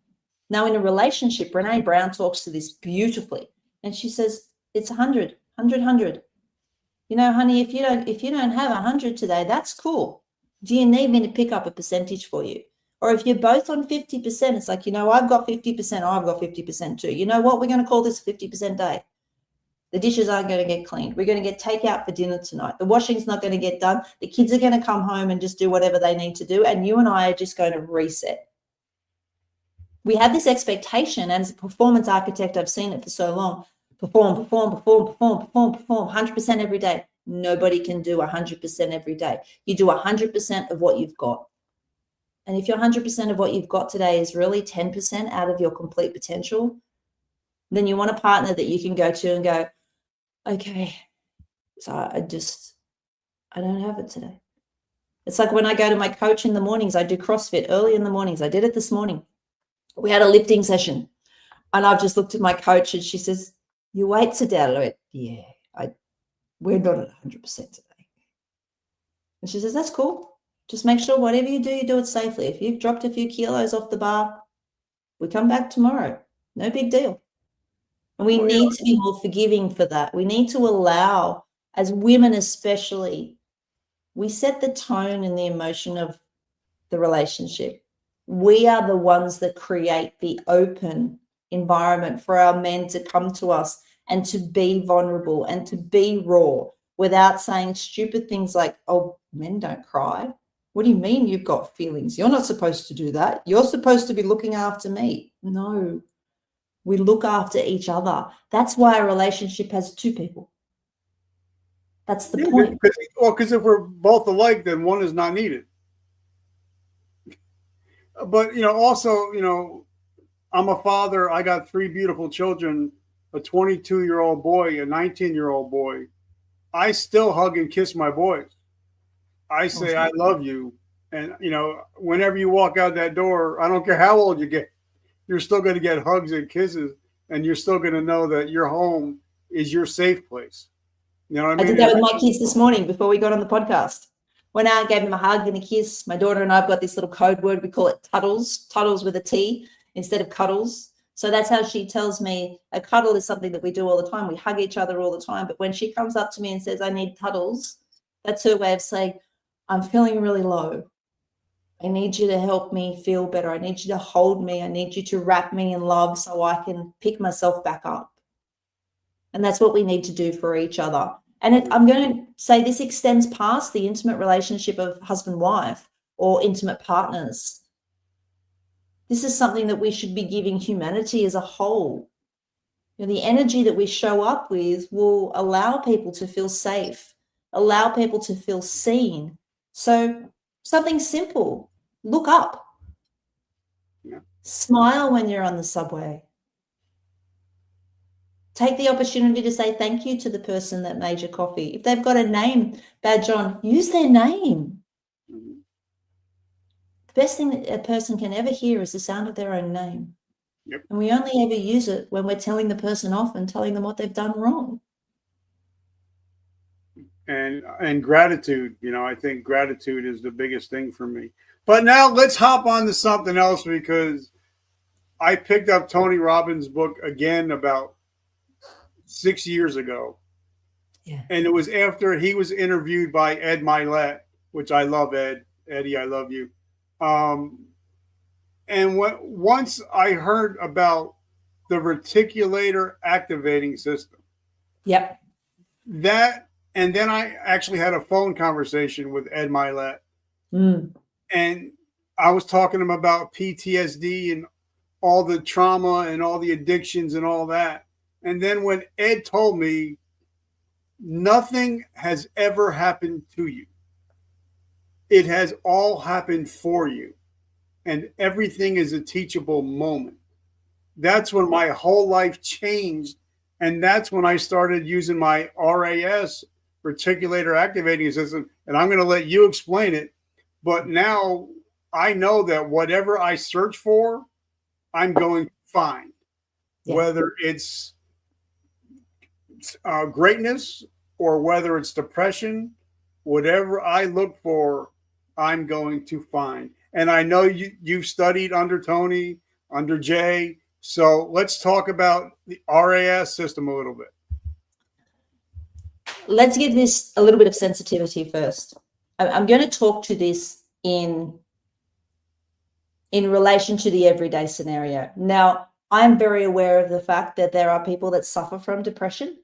Now, in a relationship, Brene Brown talks to this beautifully. And she says, it's 100. You know, honey, if you don't have 100 today, that's cool. Do you need me to pick up a percentage for you? Or if you're both on 50%, it's like, you know, I've got 50%, I've got 50% too. You know what? We're going to call this 50% day. The dishes aren't going to get cleaned. We're going to get takeout for dinner tonight. The washing's not going to get done. The kids are going to come home and just do whatever they need to do. And you and I are just going to reset. We have this expectation, and as a performance architect, I've seen it for so long. Perform, 100% every day. Nobody can do 100% every day. You do 100% of what you've got. And if your 100% of what you've got today is really 10% out of your complete potential, then you want a partner that you can go to and go, okay, so I don't have it today. It's like when I go to my coach in the mornings, I do CrossFit early in the mornings. I did it this morning. We had a lifting session. And I've just looked at my coach and she says, your weights are down. I went, yeah, we're not at 100% today. And she says, that's cool. Just make sure whatever you do it safely. If you've dropped a few kilos off the bar, we come back tomorrow. No big deal. And we need to be more forgiving for that. We need to allow, as women especially, we set the tone and the emotion of the relationship. We are the ones that create the open environment for our men to come to us and to be vulnerable and to be raw without saying stupid things like, oh, men don't cry. What do you mean you've got feelings? You're not supposed to do that. You're supposed to be looking after me. No, we look after each other. That's why a relationship has two people. That's the point. Because if we're both alike, then one is not needed. But, also, I'm a father. I got 3 beautiful children, a 22-year-old boy, a 19-year-old boy. I still hug and kiss my boys. I say, I love you. And, whenever you walk out that door, I don't care how old you get, you're still going to get hugs and kisses. And you're still going to know that your home is your safe place. You know what I mean? I did that with my kids this morning before we got on the podcast. Went out, gave them a hug and a kiss. My daughter and I have got this little code word. We call it tuddles, tuddles with a T instead of cuddles. So that's how she tells me a cuddle is something that we do all the time. We hug each other all the time. But when she comes up to me and says, I need cuddles, that's her way of saying, I'm feeling really low. I need you to help me feel better. I need you to hold me. I need you to wrap me in love so I can pick myself back up. And that's what we need to do for each other. And I'm going to say this extends past the intimate relationship of husband-wife or intimate partners. This is something that we should be giving humanity as a whole. The energy that we show up with will allow people to feel safe, allow people to feel seen. So something simple, look up. Yeah. Smile when you're on the subway. Take the opportunity to say thank you to the person that made your coffee. If they've got a name badge on, use their name. Mm-hmm. The best thing that a person can ever hear is the sound of their own name. Yep. And we only ever use it when we're telling the person off and telling them what they've done wrong. And gratitude, I think gratitude is the biggest thing for me. But now let's hop on to something else, because I picked up Tony Robbins' book again about 6 years ago. Yeah. And it was after he was interviewed by Ed Milet, which I love, Ed. Eddie, I love you. And once I heard about the reticular activating system. Yep. And then I actually had a phone conversation with Ed Milet. And I was talking to him about PTSD and all the trauma and all the addictions and all that. And then when Ed told me, nothing has ever happened to you. It has all happened for you. And everything is a teachable moment. That's when my whole life changed. And that's when I started using my RAS, reticular activating system. And I'm going to let you explain it. But now I know that whatever I search for, I'm going to find. Yeah. Whether it's greatness or whether it's depression, whatever I look for, I'm going to find. And I know you've studied under Tony, under Jay. So let's talk about the RAS system a little bit. Let's give this a little bit of sensitivity first. I'm going to talk to this in relation to the everyday scenario. Now, I'm very aware of the fact that there are people that suffer from depression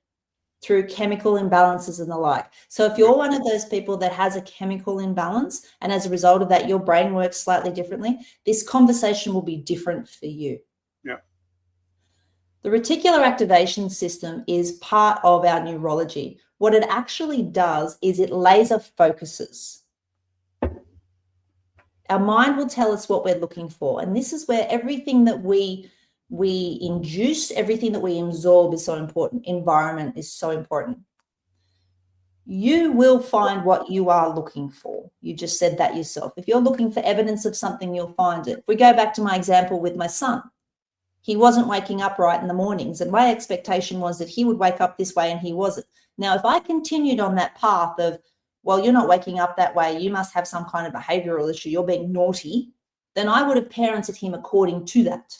through chemical imbalances and the like. So if you're one of those people that has a chemical imbalance, and as a result of that, your brain works slightly differently, this conversation will be different for you. Yeah. The reticular activation system is part of our neurology. What it actually does is it laser focuses. Our mind will tell us what we're looking for. And this is where everything that we induce, everything that we absorb is so important. Environment is so important. You will find what you are looking for. You just said that yourself. If you're looking for evidence of something, you'll find it. If we go back to my example with my son, He wasn't waking up right in the mornings, and my expectation was that he would wake up this way, and he wasn't. Now, if I continued on that path of, well, you're not waking up that way, you must have some kind of behavioral issue, you're being naughty, then I would have parented him according to that.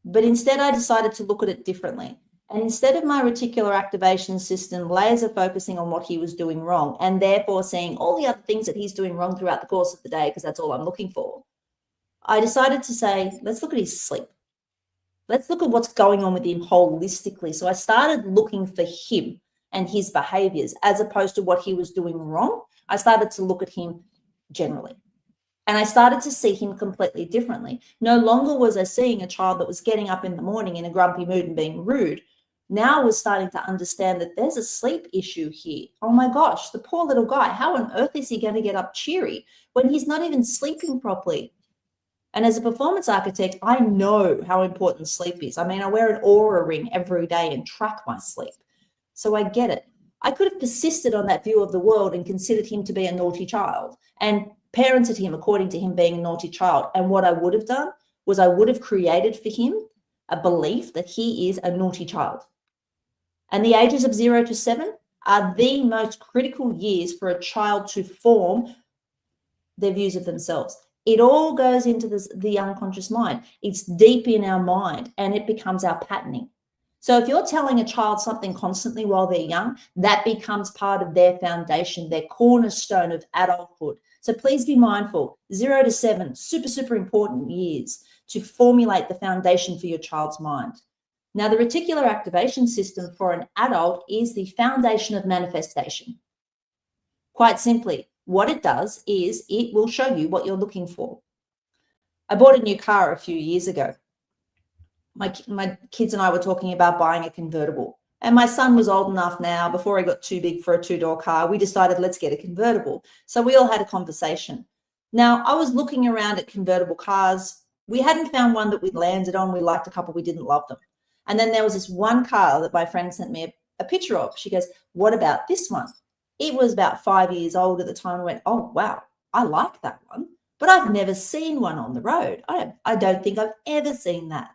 But instead, I decided to look at it differently. And instead of my reticular activation system laser focusing on what he was doing wrong, and therefore seeing all the other things that he's doing wrong throughout the course of the day, because that's all I'm looking for, I decided to say, let's look at his sleep. Let's look at what's going on with him holistically. So I started looking for him and his behaviors as opposed to what he was doing wrong. I started to look at him generally. And I started to see him completely differently. No longer was I seeing a child that was getting up in the morning in a grumpy mood and being rude. Now I was starting to understand that there's a sleep issue here. Oh my gosh, the poor little guy. How on earth is he going to get up cheery when he's not even sleeping properly? And as a performance architect, I know how important sleep is. I mean, I wear an Aura ring every day and track my sleep. So I get it. I could have persisted on that view of the world and considered him to be a naughty child and parented him according to him being a naughty child. And what I would have done was I would have created for him a belief that he is a naughty child. And the ages of 0 to 7 are the most critical years for a child to form their views of themselves. It all goes into the unconscious mind. It's deep in our mind and it becomes our patterning. So if you're telling a child something constantly while they're young, that becomes part of their foundation, their cornerstone of adulthood. So please be mindful, 0 to 7, super, super important years to formulate the foundation for your child's mind. Now, the reticular activation system for an adult is the foundation of manifestation. Quite simply, what it does is it will show you what you're looking for. I bought a new car a few years ago. My kids and I were talking about buying a convertible. And my son was old enough now, before he got too big for a 2-door car, we decided let's get a convertible. So we all had a conversation. Now, I was looking around at convertible cars. We hadn't found one that we'd landed on. We liked a couple, we didn't love them. And then there was this one car that my friend sent me a picture of. She goes, what about this one? It was about 5 years old at the time. I went, oh, wow, I like that one. But I've never seen one on the road. I don't think I've ever seen that.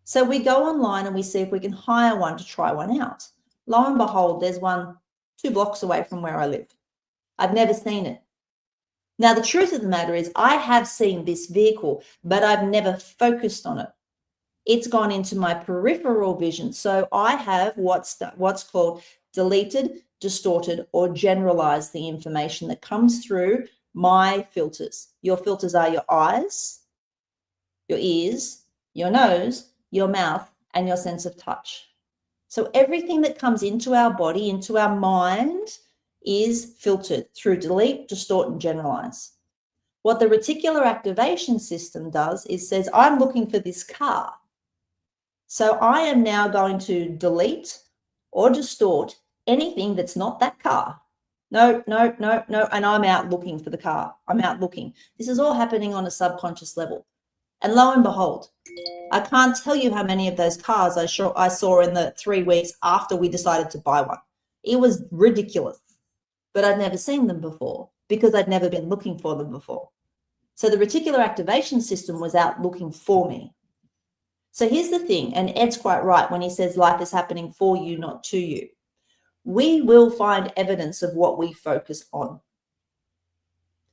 So we go online and we see if we can hire one to try one out. Lo and behold, there's one 2 blocks away from where I live. I've never seen it. Now, the truth of the matter is I have seen this vehicle, but I've never focused on it. It's gone into my peripheral vision. So I have what's called deleted, distorted, or generalized the information that comes through my filters. Your filters are your eyes, your ears, your nose, your mouth, and your sense of touch. So everything that comes into our body, into our mind, is filtered through delete, distort, and generalize. What the reticular activation system does is says, I'm looking for this car. So I am now going to delete or distort anything that's not that car. No. And I'm out looking for the car. I'm out looking. This is all happening on a subconscious level. And lo and behold, I can't tell you how many of those cars I saw in the 3 weeks after we decided to buy one. It was ridiculous, but I'd never seen them before because I'd never been looking for them before. So the reticular activation system was out looking for me. So here's the thing, and Ed's quite right when he says life is happening for you, not to you. We will find evidence of what we focus on.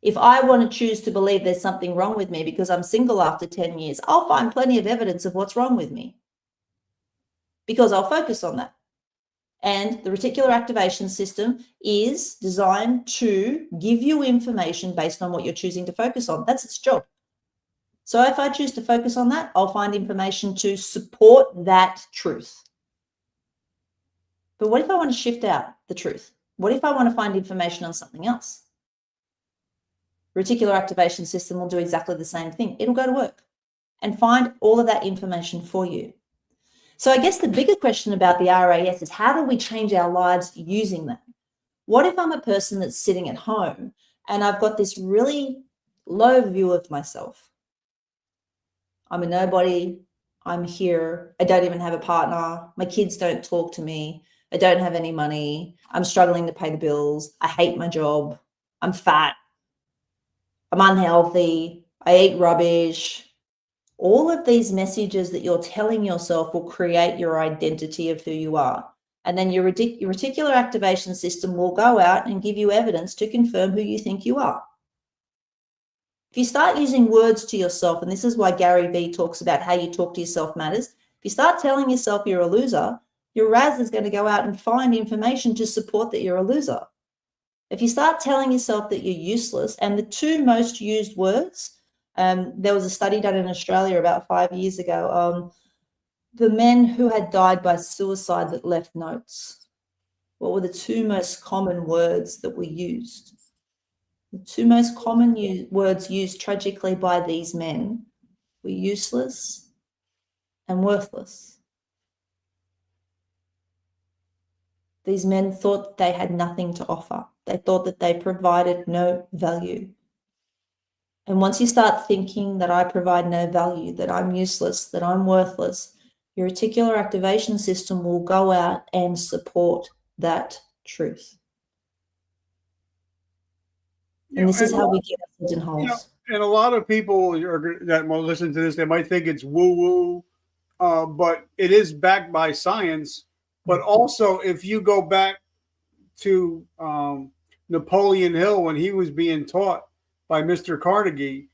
If I want to choose to believe there's something wrong with me because I'm single after 10 years, I'll find plenty of evidence of what's wrong with me because I'll focus on that. And the reticular activation system is designed to give you information based on what you're choosing to focus on. That's its job. So if I choose to focus on that, I'll find information to support that truth. But what if I want to shift out the truth? What if I want to find information on something else? Reticular activation system will do exactly the same thing. It'll go to work and find all of that information for you. So I guess the bigger question about the RAS is how do we change our lives using that? What if I'm a person that's sitting at home and I've got this really low view of myself? I'm a nobody. I'm here. I don't even have a partner. My kids don't talk to me. I don't have any money. I'm struggling to pay the bills. I hate my job. I'm fat. I'm unhealthy. I eat rubbish. All of these messages that you're telling yourself will create your identity of who you are. And then your reticular activation system will go out and give you evidence to confirm who you think you are. If you start using words to yourself, and this is why Gary Vee talks about how you talk to yourself matters. If you start telling yourself you're a loser, your RAS is going to go out and find information to support that you're a loser. If you start telling yourself that you're useless, and the two most used words, there was a study done in Australia about 5 years ago on the men who had died by suicide that left notes. What were the two most common words that were used? The two most common words used tragically by these men were useless and worthless. These men thought they had nothing to offer. They thought that they provided no value. And once you start thinking that I provide no value, that I'm useless, that I'm worthless, your reticular activation system will go out and support that truth. And this is how we get ourselves in holes. And a lot of people that will listen to this, they might think it's woo-woo, but it is backed by science. But also, if you go back to Napoleon Hill when he was being taught by Mr. Carnegie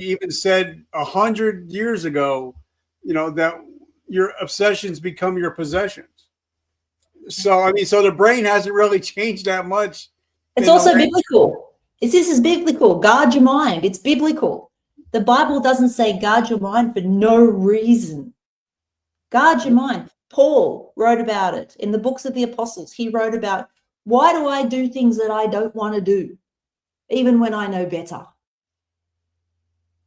even said 100 years ago, that your obsessions become your possessions. So, I mean, so the brain hasn't really changed that much. It's also biblical. This is biblical. Guard your mind. It's biblical. The Bible doesn't say guard your mind for no reason. Guard your mind. Paul wrote about it in the books of the apostles. He wrote about, why do I do things that I don't want to do, even when I know better?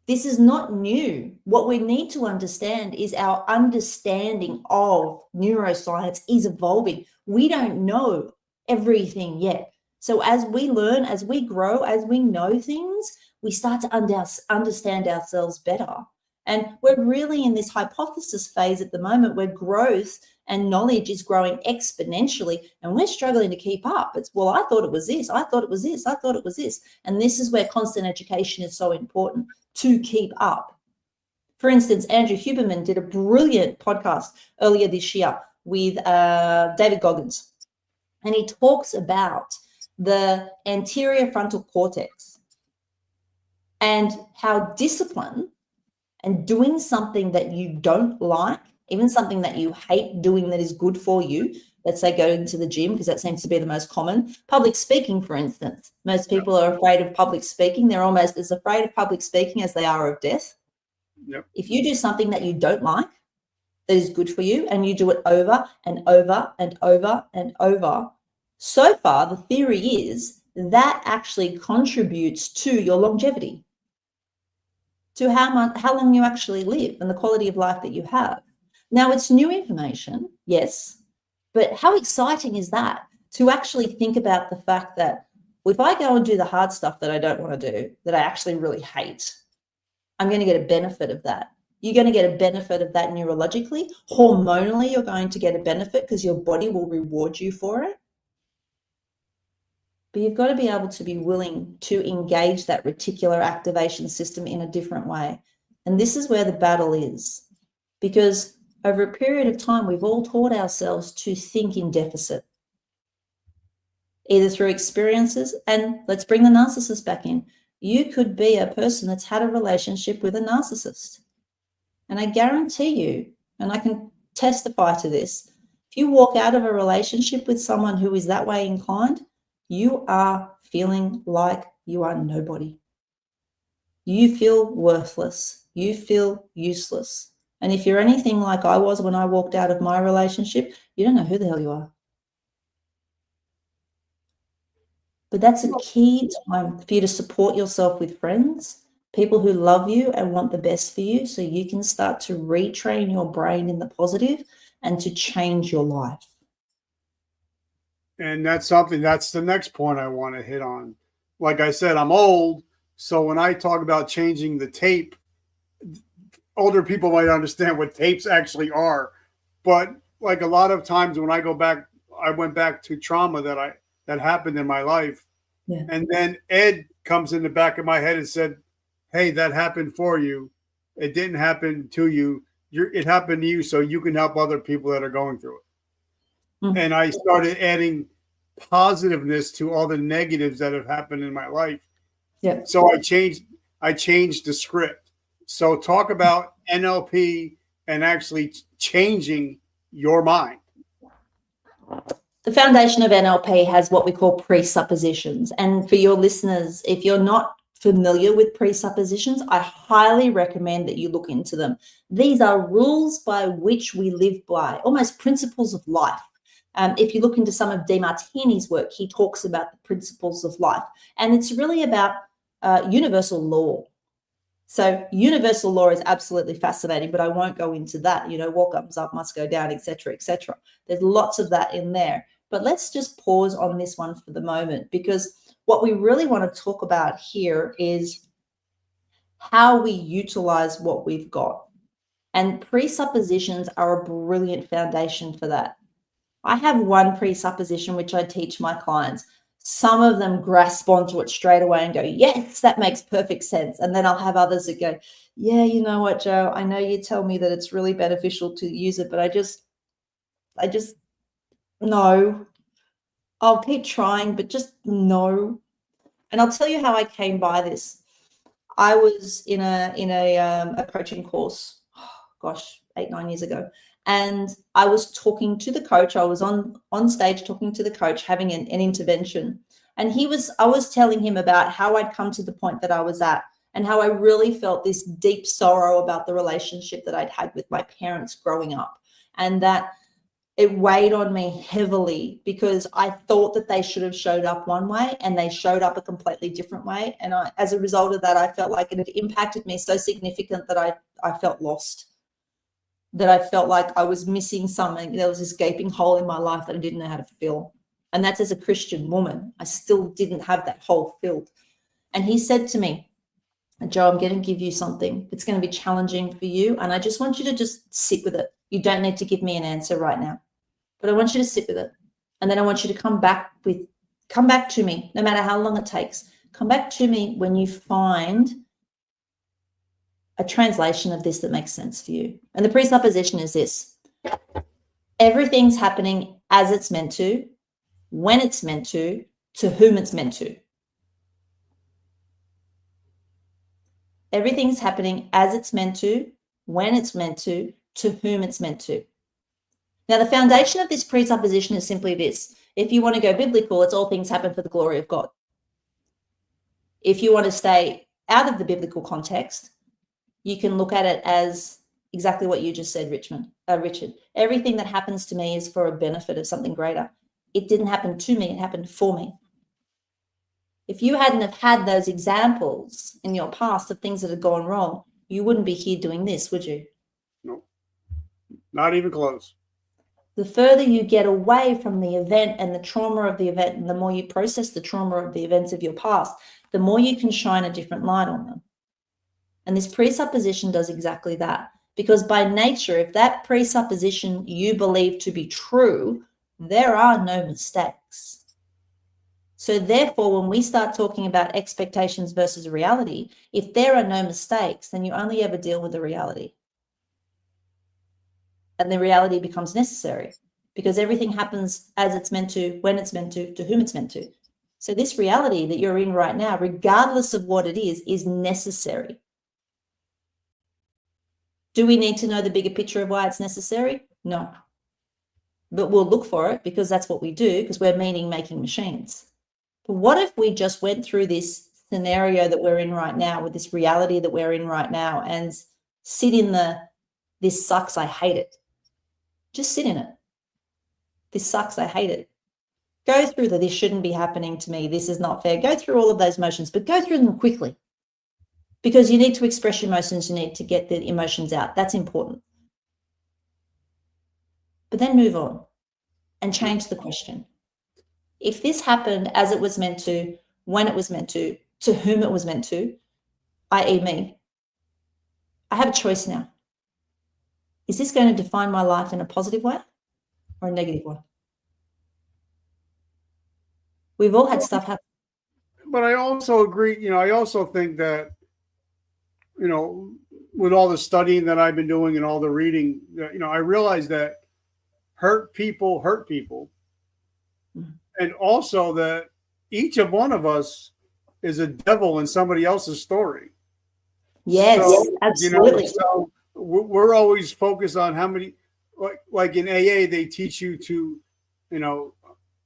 This is not new. What we need to understand is our understanding of neuroscience is evolving. We don't know everything yet. So as we learn, as we grow, as we know things, we start to understand ourselves better. And we're really in this hypothesis phase at the moment where growth and knowledge is growing exponentially, and we're struggling to keep up. It's, well, I thought it was this. I thought it was this. I thought it was this. And this is where constant education is so important to keep up. For instance, Andrew Huberman did a brilliant podcast earlier this year with David Goggins, and he talks about the anterior frontal cortex and how discipline and doing something that you don't like, even something that you hate doing that is good for you, let's say going to the gym, because that seems to be the most common. Public speaking, for instance. Most people are afraid of public speaking. They're almost as afraid of public speaking as they are of death. Yep. If you do something that you don't like, that is good for you, and you do it over and over and over and over, so far the theory is that actually contributes to your longevity, to how long you actually live and the quality of life that you have. Now, it's new information, yes, but how exciting is that to actually think about the fact that if I go and do the hard stuff that I don't want to do, that I actually really hate, I'm going to get a benefit of that. You're going to get a benefit of that neurologically. Hormonally, you're going to get a benefit because your body will reward you for it. But you've got to be able to be willing to engage that reticular activation system in a different way. And this is where the battle is, because over a period of time, we've all taught ourselves to think in deficit, either through experiences, and let's bring the narcissist back in. You could be a person that's had a relationship with a narcissist. And I guarantee you, and I can testify to this, if you walk out of a relationship with someone who is that way inclined, you are feeling like you are nobody. You feel worthless. You feel useless. And if you're anything like I was when I walked out of my relationship, you don't know who the hell you are. But that's a key time for you to support yourself with friends, people who love you and want the best for you, so you can start to retrain your brain in the positive and to change your life. And that's the next point I want to hit on. Like I said, I'm old. So when I talk about changing the tape, older people might understand what tapes actually are. But like a lot of times when I go back, I went back to trauma that happened in my life. Yeah. And then Ed comes in the back of my head and said, hey, that happened for you. it didn't happen to you. It happened to you so you can help other people that are going through it. Mm. And I started adding positiveness to all the negatives that have happened in my life. Yeah. So I changed the script. So talk about NLP and actually changing your mind. The foundation of NLP has what we call presuppositions. And for your listeners, if you're not familiar with presuppositions, I highly recommend that you look into them. These are rules by which we live by, almost principles of life. If you look into some of DeMartini's work, he talks about the principles of life. And it's really about universal law. So universal law is absolutely fascinating, but I won't go into that. What comes up must go down, etc., etc. There's lots of that in there. But let's just pause on this one for the moment, because what we really want to talk about here is how we utilize what we've got. And presuppositions are a brilliant foundation for that. I have one presupposition which I teach my clients. Some of them grasp onto it straight away and go, yes, that makes perfect sense. And then I'll have others that go, yeah, you know what, Joe, I know you tell me that it's really beneficial to use it, but I just no. I'll keep trying, but just no. And I'll tell you how I came by this. I was in a coaching course, 8-9 years ago. And I was talking to the coach. I was on stage talking to the coach, having an intervention. And I was telling him about how I'd come to the point that I was at and how I really felt this deep sorrow about the relationship that I'd had with my parents growing up. And that it weighed on me heavily because I thought that they should have showed up one way and they showed up a completely different way. And as a result of that, I felt like it had impacted me so significant that I felt lost. That I felt like I was missing something. There was this gaping hole in my life that I didn't know how to fill. And that's as a Christian woman. I still didn't have that hole filled. And he said to me, Joe, I'm going to give you something. It's going to be challenging for you. And I just want you to just sit with it. You don't need to give me an answer right now, but I want you to sit with it. And then I want you to come back to me, no matter how long it takes. Come back to me when you find a translation of this that makes sense for you. And the presupposition is this: everything's happening as it's meant to, when it's meant to whom it's meant to. Everything's happening as it's meant to, when it's meant to whom it's meant to. Now, the foundation of this presupposition is simply this. If you want to go biblical, it's all things happen for the glory of God. If you want to stay out of the biblical context, you can look at it as exactly what you just said, Richard. Everything that happens to me is for a benefit of something greater. It didn't happen to me, it happened for me. If you hadn't have had those examples in your past of things that had gone wrong, you wouldn't be here doing this, would you? No, not even close. The further you get away from the event and the trauma of the event, and the more you process the trauma of the events of your past, the more you can shine a different light on them. And this presupposition does exactly that. Because by nature, if that presupposition you believe to be true, there are no mistakes. So therefore, when we start talking about expectations versus reality, if there are no mistakes, then you only ever deal with the reality. And the reality becomes necessary because everything happens as it's meant to, when it's meant to whom it's meant to. So this reality that you're in right now, regardless of what it is necessary. Do we need to know the bigger picture of why it's necessary? No. But we'll look for it because that's what we do, because we're meaning-making machines. But what if we just went through this scenario that we're in right now, with this reality that we're in right now, and sit in this sucks, I hate it. Just sit in it. This sucks, I hate it. Go through this shouldn't be happening to me, this is not fair. Go through all of those emotions, but go through them quickly. Because you need to express your emotions, you need to get the emotions out. That's important. But then move on and change the question. If this happened as it was meant to, when it was meant to whom it was meant to, i.e. me, I have a choice now. Is this going to define my life in a positive way or a negative one? We've all had stuff happen. But I also agree, I also think that, with all the studying that I've been doing and all the reading, I realized that hurt people, and also that each of one of us is a devil in somebody else's story. Yes, so, absolutely. So we're always focused on how many, like in AA, they teach you to,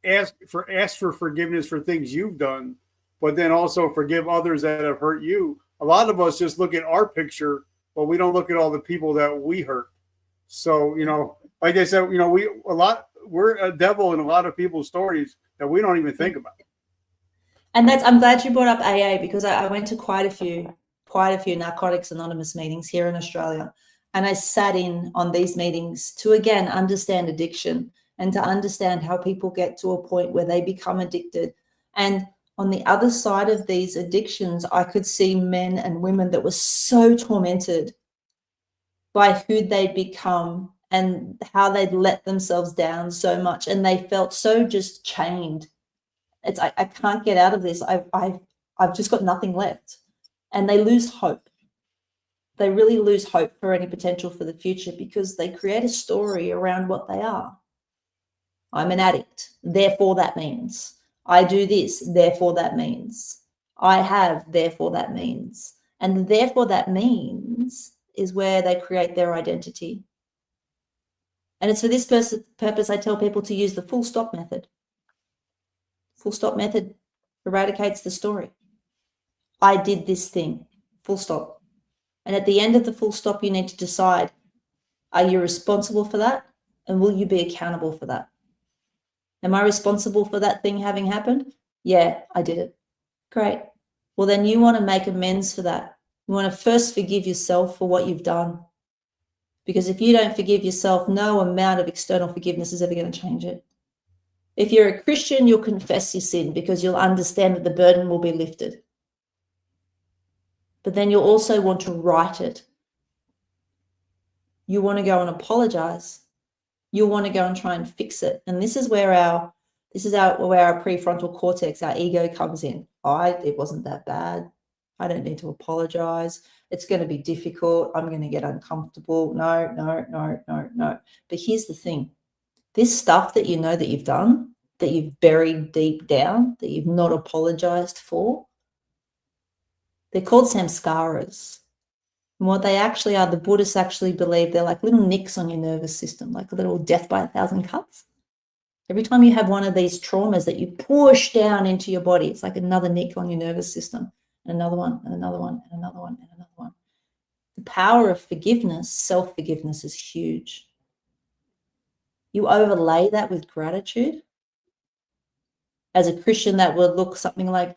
ask for forgiveness for things you've done, but then also forgive others that have hurt you. A lot of us just look at our picture, but we don't look at all the people that we hurt. So, like I said, we're a devil in a lot of people's stories that we don't even think about. And I'm glad you brought up AA, because I went to quite a few Narcotics Anonymous meetings here in Australia. And I sat in on these meetings to, again, understand addiction and to understand how people get to a point where they become addicted. And on the other side of these addictions, I could see men and women that were so tormented by who they'd become and how they'd let themselves down so much. And they felt so just chained. It's I can't get out of this. I've just got nothing left. And they lose hope. They really lose hope for any potential for the future, because they create a story around what they are. I'm an addict, therefore that means. I do this, therefore that means. I have, therefore that means. And therefore that means is where they create their identity. And it's for this purpose I tell people to use the full stop method. Full stop method eradicates the story. I did this thing, full stop. And at the end of the full stop, you need to decide, are you responsible for that? And will you be accountable for that? Am I responsible for that thing having happened? Yeah, I did it. Great. Well, then you want to make amends for that. You want to first forgive yourself for what you've done. Because if you don't forgive yourself, no amount of external forgiveness is ever going to change it. If you're a Christian, you'll confess your sin because you'll understand that the burden will be lifted. But then you'll also want to right it. You want to go and apologize. You'll want to go and try and fix it. And this is where our prefrontal cortex, our ego, comes in. It wasn't that bad. I don't need to apologize. It's going to be difficult. I'm going to get uncomfortable. No. But here's the thing. This stuff that you know that you've done, that you've buried deep down, that you've not apologized for, they're called samskaras. And what they actually are, the Buddhists actually believe they're like little nicks on your nervous system, like a little death by 1,000 cuts. Every time you have one of these traumas that you push down into your body, it's like another nick on your nervous system, and another one, and another one, and another one, and another one. The power of forgiveness, self-forgiveness, is huge. You overlay that with gratitude. As a Christian, that would look something like,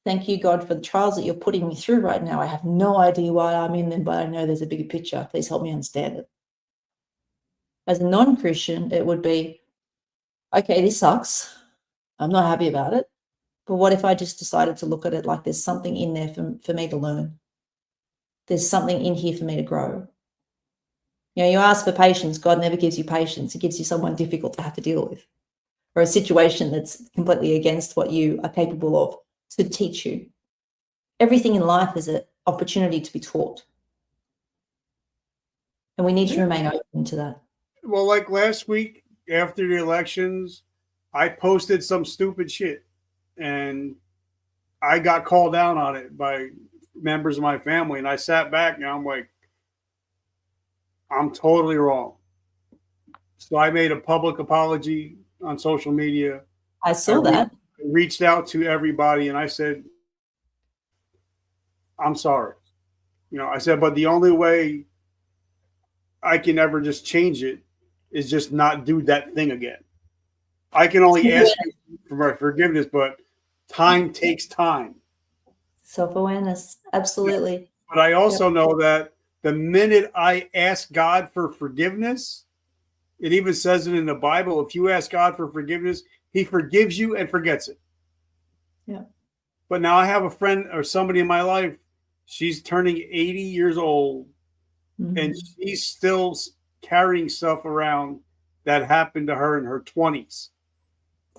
thank you, God, for the trials that you're putting me through right now. I have no idea why I'm in them, but I know there's a bigger picture. Please help me understand it. As a non-Christian, it would be, okay, this sucks. I'm not happy about it. But what if I just decided to look at it like there's something in there for me to learn? There's something in here for me to grow. You ask for patience. God never gives you patience. He gives you someone difficult to have to deal with, or a situation that's completely against what you are capable of, to teach you. Everything in life is an opportunity to be taught. And we need to remain open to that. Well, like last week after the elections, I posted some stupid shit and I got called out on it by members of my family. And I sat back and I'm like, I'm totally wrong. So I made a public apology on social media. I saw that. Reached out to everybody and I said, I'm sorry. I said, but the only way I can ever just change it is just not do that thing again. I can only ask you for my forgiveness, but time takes time. Self-awareness. Absolutely. But I also know that the minute I ask God for forgiveness, it even says it in the Bible, if you ask God for forgiveness, he forgives you and forgets it. Yeah. But now I have a friend or somebody in my life, she's turning 80 years old, and she's still carrying stuff around that happened to her in her 20s.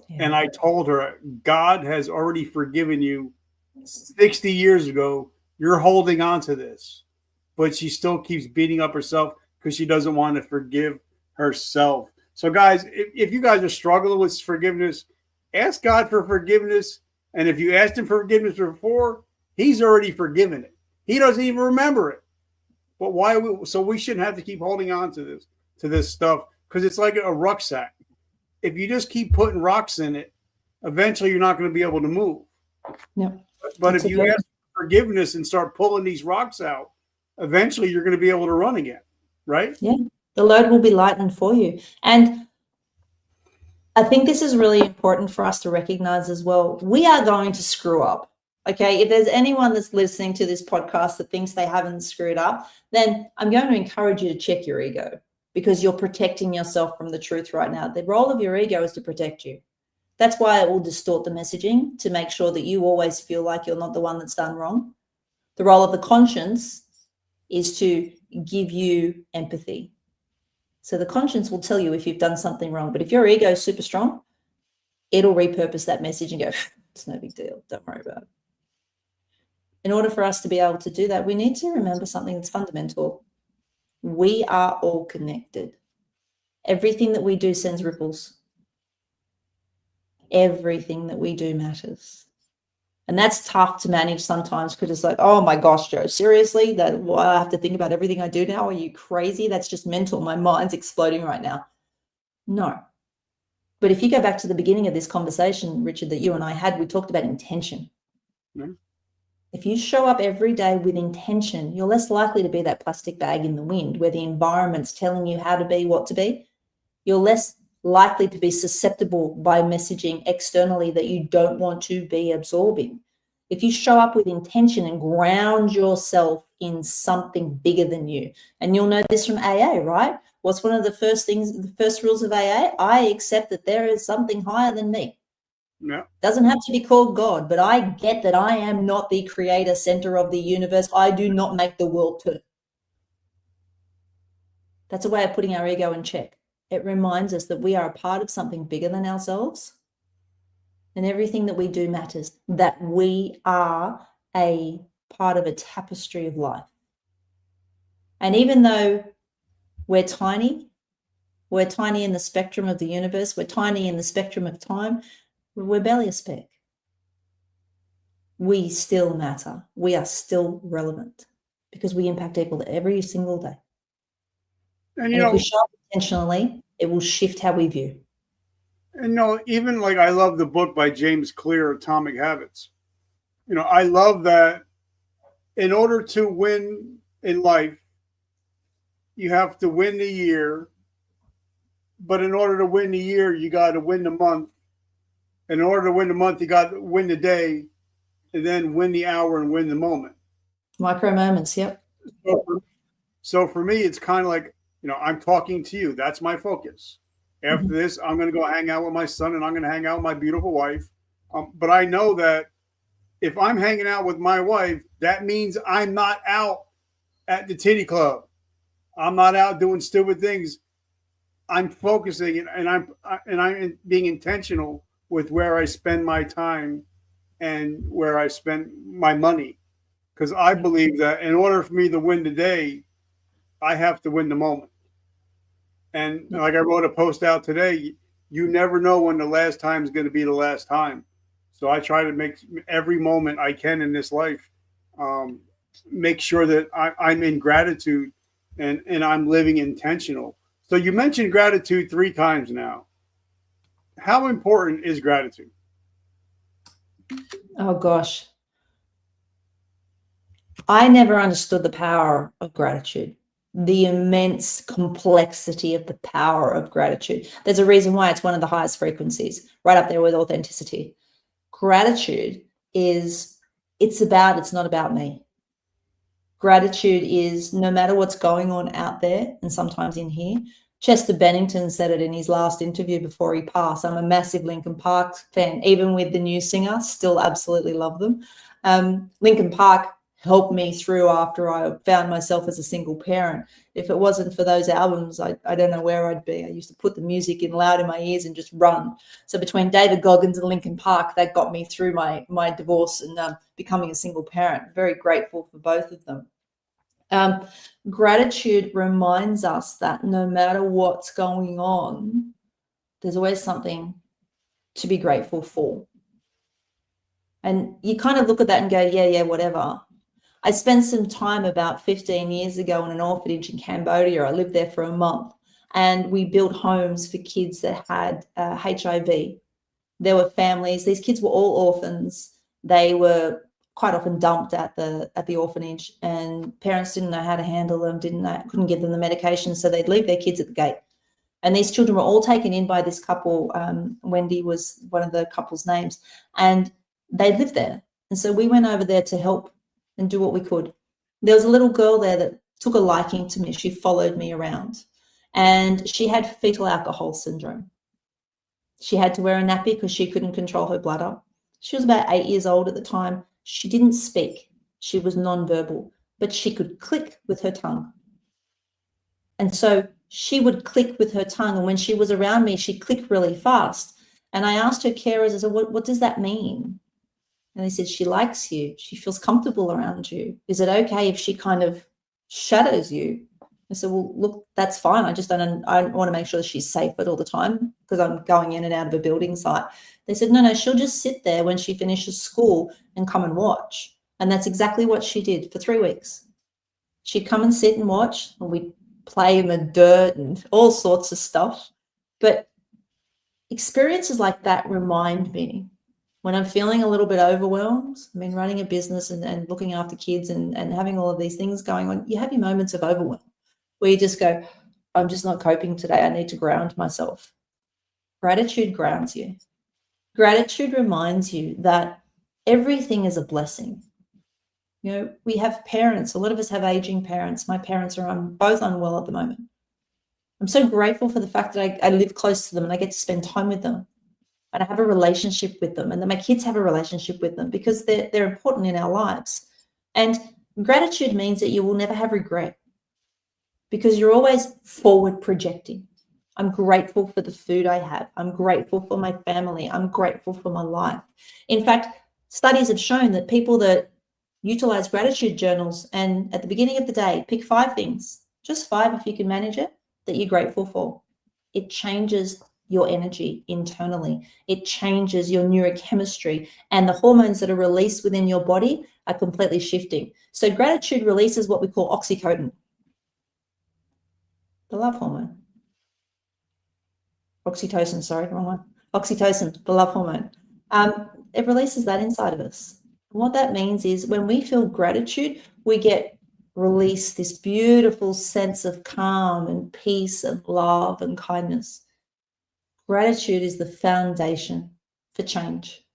Yeah. And I told her, God has already forgiven you 60 years ago. You're holding on to this. but she still keeps beating up herself because she doesn't want to forgive herself. So, guys, if you guys are struggling with forgiveness, ask God for forgiveness. And if you asked him for forgiveness before, he's already forgiven it. He doesn't even remember it. But why? So we shouldn't have to keep holding on to this stuff, because it's like a rucksack. If you just keep putting rocks in it, eventually you're not going to be able to move. No. But if you ask for forgiveness and start pulling these rocks out, eventually you're going to be able to run again, right? Yeah, the load will be lightened for you. And I think this is really important for us to recognize as well. We are going to screw up. Okay, if there's anyone that's listening to this podcast that thinks they haven't screwed up, then I'm going to encourage you to check your ego, because you're protecting yourself from the truth right now. The role of your ego is to protect you. That's why it will distort the messaging, to make sure that you always feel like you're not the one that's done wrong. The role of the conscience is to give you empathy. So the conscience will tell you if you've done something wrong. But if your ego is super strong, it'll repurpose that message and go, it's no big deal. Don't worry about it. In order for us to be able to do that, we need to remember something that's fundamental. We are all connected. Everything that we do sends ripples. Everything that we do matters. And that's tough to manage sometimes, because it's like, oh my gosh, Joe, seriously? I have to think about everything I do now? Are you crazy? That's just mental. My mind's exploding right now. No. But if you go back to the beginning of this conversation, Richard, that you and I had, we talked about intention. Mm-hmm. If you show up every day with intention, you're less likely to be that plastic bag in the wind where the environment's telling you how to be, what to be. You're less likely to be susceptible by messaging externally that you don't want to be absorbing. If you show up with intention and ground yourself in something bigger than you, and you'll know this from AA, right? What's one of the first rules of AA? I accept that there is something higher than me. Yeah. Doesn't have to be called God, but I get that I am not the creator, center of the universe. I do not make the world turn. That's a way of putting our ego in check. It reminds us that we are a part of something bigger than ourselves, and everything that we do matters, that we are a part of a tapestry of life. And even though we're tiny in the spectrum of the universe, we're tiny in the spectrum of time, we're barely a speck. We still matter. We are still relevant, because we impact people every single day. And if we show up intentionally, it will shift how we view. And even like, I love the book by James Clear, Atomic Habits. I love that in order to win in life, you have to win the year. But in order to win the year, you got to win the month. In order to win the month, you got to win the day, and then win the hour and win the moment. Micro moments, yep. So for me, it's kind of like, I'm talking to you. That's my focus. After this, I'm going to go hang out with my son, and I'm going to hang out with my beautiful wife. But I know that if I'm hanging out with my wife, that means I'm not out at the titty club. I'm not out doing stupid things. I'm focusing, and I'm being intentional with where I spend my time and where I spend my money. Because I believe that in order for me to win the day, I have to win the moment. And like I wrote a post out today, you never know when the last time is going to be the last time. So I try to make every moment I can in this life, make sure that I'm in gratitude and I'm living intentional. So you mentioned gratitude 3 times now. How important is gratitude? Oh, gosh. I never understood the power of gratitude, the immense complexity of the power of gratitude. There's a reason why it's one of the highest frequencies, right up there with authenticity. Gratitude is, it's not about me. Gratitude is, no matter what's going on out there, and sometimes in here, Chester Bennington said it in his last interview before he passed. I'm a massive Linkin Park fan, even with the new singer, still absolutely love them. Linkin Park helped me through after I found myself as a single parent. If it wasn't for those albums, I don't know where I'd be. I used to put the music in loud in my ears and just run. So between David Goggins and Linkin Park, that got me through my divorce and becoming a single parent. Very grateful for both of them. Gratitude reminds us that no matter what's going on, there's always something to be grateful for. And you kind of look at that and go, yeah, whatever. I spent some time about 15 years ago in an orphanage in Cambodia. I lived there for a month, and we built homes for kids that had HIV. There were families. These kids were all orphans. They were quite often dumped at the orphanage, and parents didn't know how to handle them, couldn't give them the medication, so they'd leave their kids at the gate. And these children were all taken in by this couple. Wendy was one of the couple's names, and they lived there. And so we went over there to help and do what we could. There was a little girl there that took a liking to me. She followed me around, and she had fetal alcohol syndrome. She had to wear a nappy because she couldn't control her bladder. She was about 8 years old at the time. She didn't speak. She was nonverbal, but she could click with her tongue. And so she would click with her tongue. And when she was around me, she'd click really fast. And I asked her carers, I said, what does that mean? And they said, she likes you. She feels comfortable around you. Is it okay if she kind of shadows you? I said, well, look, that's fine. I want to make sure that she's safe at all the time because I'm going in and out of a building site. They said, no, she'll just sit there when she finishes school and come and watch. And that's exactly what she did for 3 weeks. She'd come and sit and watch, and we'd play in the dirt and all sorts of stuff. But experiences like that remind me when I'm feeling a little bit overwhelmed. I mean, running a business and looking after kids and having all of these things going on, you have your moments of overwhelm where you just go, I'm just not coping today. I need to ground myself. Gratitude grounds you. Gratitude reminds you that everything is a blessing. You know, we have parents. A lot of us have aging parents. My parents are both unwell at the moment. I'm so grateful for the fact that I live close to them and I get to spend time with them. And I have a relationship with them, and then my kids have a relationship with them because they're important in our lives. And gratitude means that you will never have regret because you're always forward projecting. I'm grateful for the food I have. I'm grateful for my family. I'm grateful for my life. In fact, studies have shown that people that utilize gratitude journals and at the beginning of the day, pick 5 things, just 5 if you can manage it, that you're grateful for. It changes your energy internally. It changes your neurochemistry, and the hormones that are released within your body are completely shifting. So gratitude releases what we call oxytocin, the love hormone. Oxytocin, sorry, wrong one. Oxytocin, the love hormone. It releases that inside of us. And what that means is when we feel gratitude, we get released this beautiful sense of calm and peace and love and kindness. Gratitude is the foundation for change.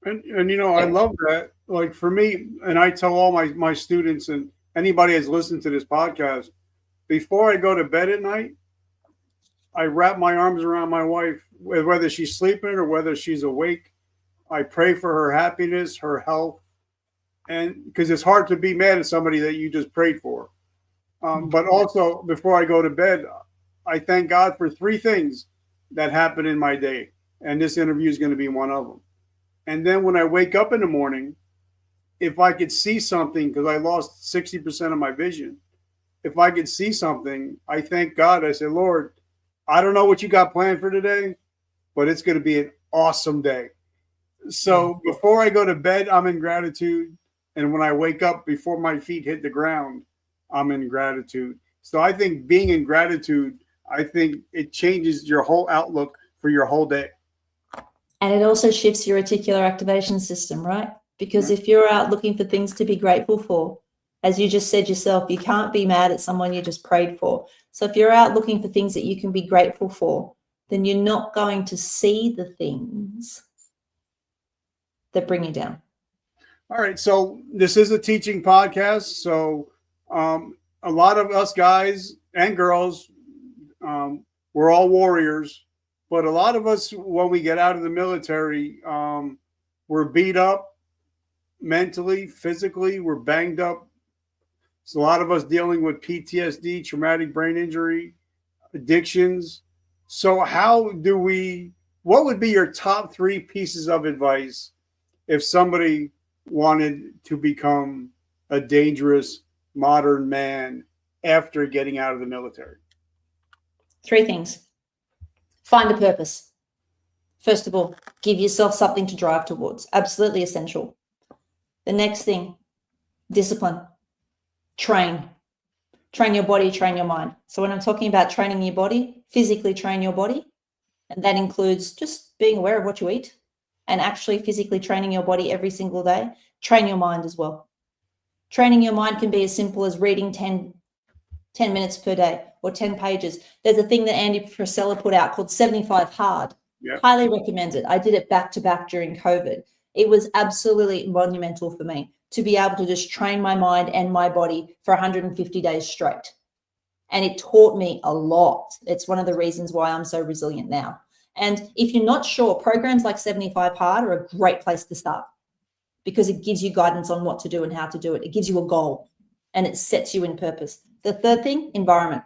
And you know, I love that. Like for me, and I tell all my students and anybody that's listened to this podcast, before I go to bed at night, I wrap my arms around my wife, whether she's sleeping or whether she's awake. I pray for her happiness, her health, and because it's hard to be mad at somebody that you just prayed for. But also, before I go to bed, I thank God for 3 things that happen in my day. And this interview is going to be one of them. And then when I wake up in the morning, if I could see something, because I lost 60% of my vision, if I could see something, I thank God. I say, Lord, I don't know what you got planned for today, but it's going to be an awesome day. So before I go to bed, I'm in gratitude. And when I wake up, before my feet hit the ground, I'm in gratitude. So I think being in gratitude, I think it changes your whole outlook for your whole day. And it also shifts your reticular activation system, right? Because if you're out looking for things to be grateful for, as you just said yourself, you can't be mad at someone you just prayed for. So if you're out looking for things that you can be grateful for, then you're not going to see the things that bring you down. All right. So this is a teaching podcast. So a lot of us guys and girls, we're all warriors. But a lot of us, when we get out of the military, we're beat up mentally, physically, we're banged up. So a lot of us dealing with PTSD, traumatic brain injury, addictions. So what would be your top 3 pieces of advice if somebody wanted to become a dangerous modern man after getting out of the military? 3 things. Find a purpose. First of all, give yourself something to drive towards. Absolutely essential. The next thing, discipline. Train. Train your body, train your mind. So when I'm talking about training your body, physically train your body, and that includes just being aware of what you eat and actually physically training your body every single day. Train your mind as well. Training your mind can be as simple as reading 10 minutes per day or 10 pages. There's a thing that Andy Frisella put out called 75 Hard. Yep. Highly recommend it. I did it back to back during COVID. It was absolutely monumental for me to be able to just train my mind and my body for 150 days straight. And it taught me a lot. It's one of the reasons why I'm so resilient now. And if you're not sure, programs like 75 Hard are a great place to start because it gives you guidance on what to do and how to do it. It gives you a goal and it sets you in purpose. The third thing, environment.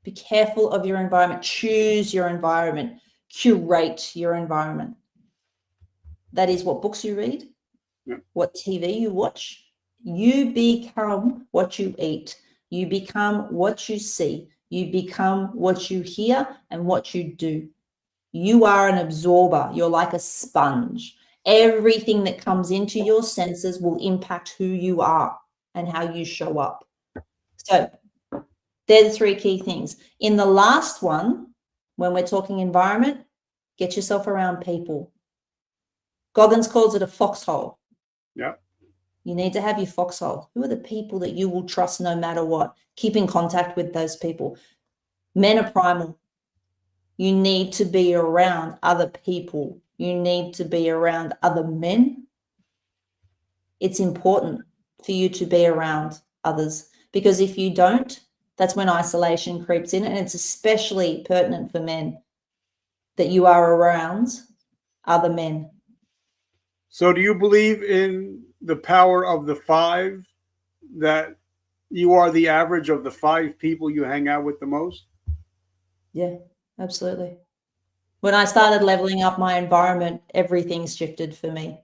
Be careful of your environment. Choose your environment. Curate your environment. That is what books you read, what TV you watch. You become what you eat. You become what you see. You become what you hear and what you do. You are an absorber. You're like a sponge. Everything that comes into your senses will impact who you are and how you show up. So they're the 3 key things. In the last one, when we're talking environment, get yourself around people. Goggins calls it a foxhole. Yeah. You need to have your foxhole. Who are the people that you will trust no matter what? Keep in contact with those people. Men are primal. You need to be around other people. You need to be around other men. It's important for you to be around others because if you don't, that's when isolation creeps in, and it's especially pertinent for men that you are around other men. So do you believe in the power of the 5, that you are the average of the 5 people you hang out with the most? Yeah, absolutely. When I started leveling up my environment, everything's shifted for me.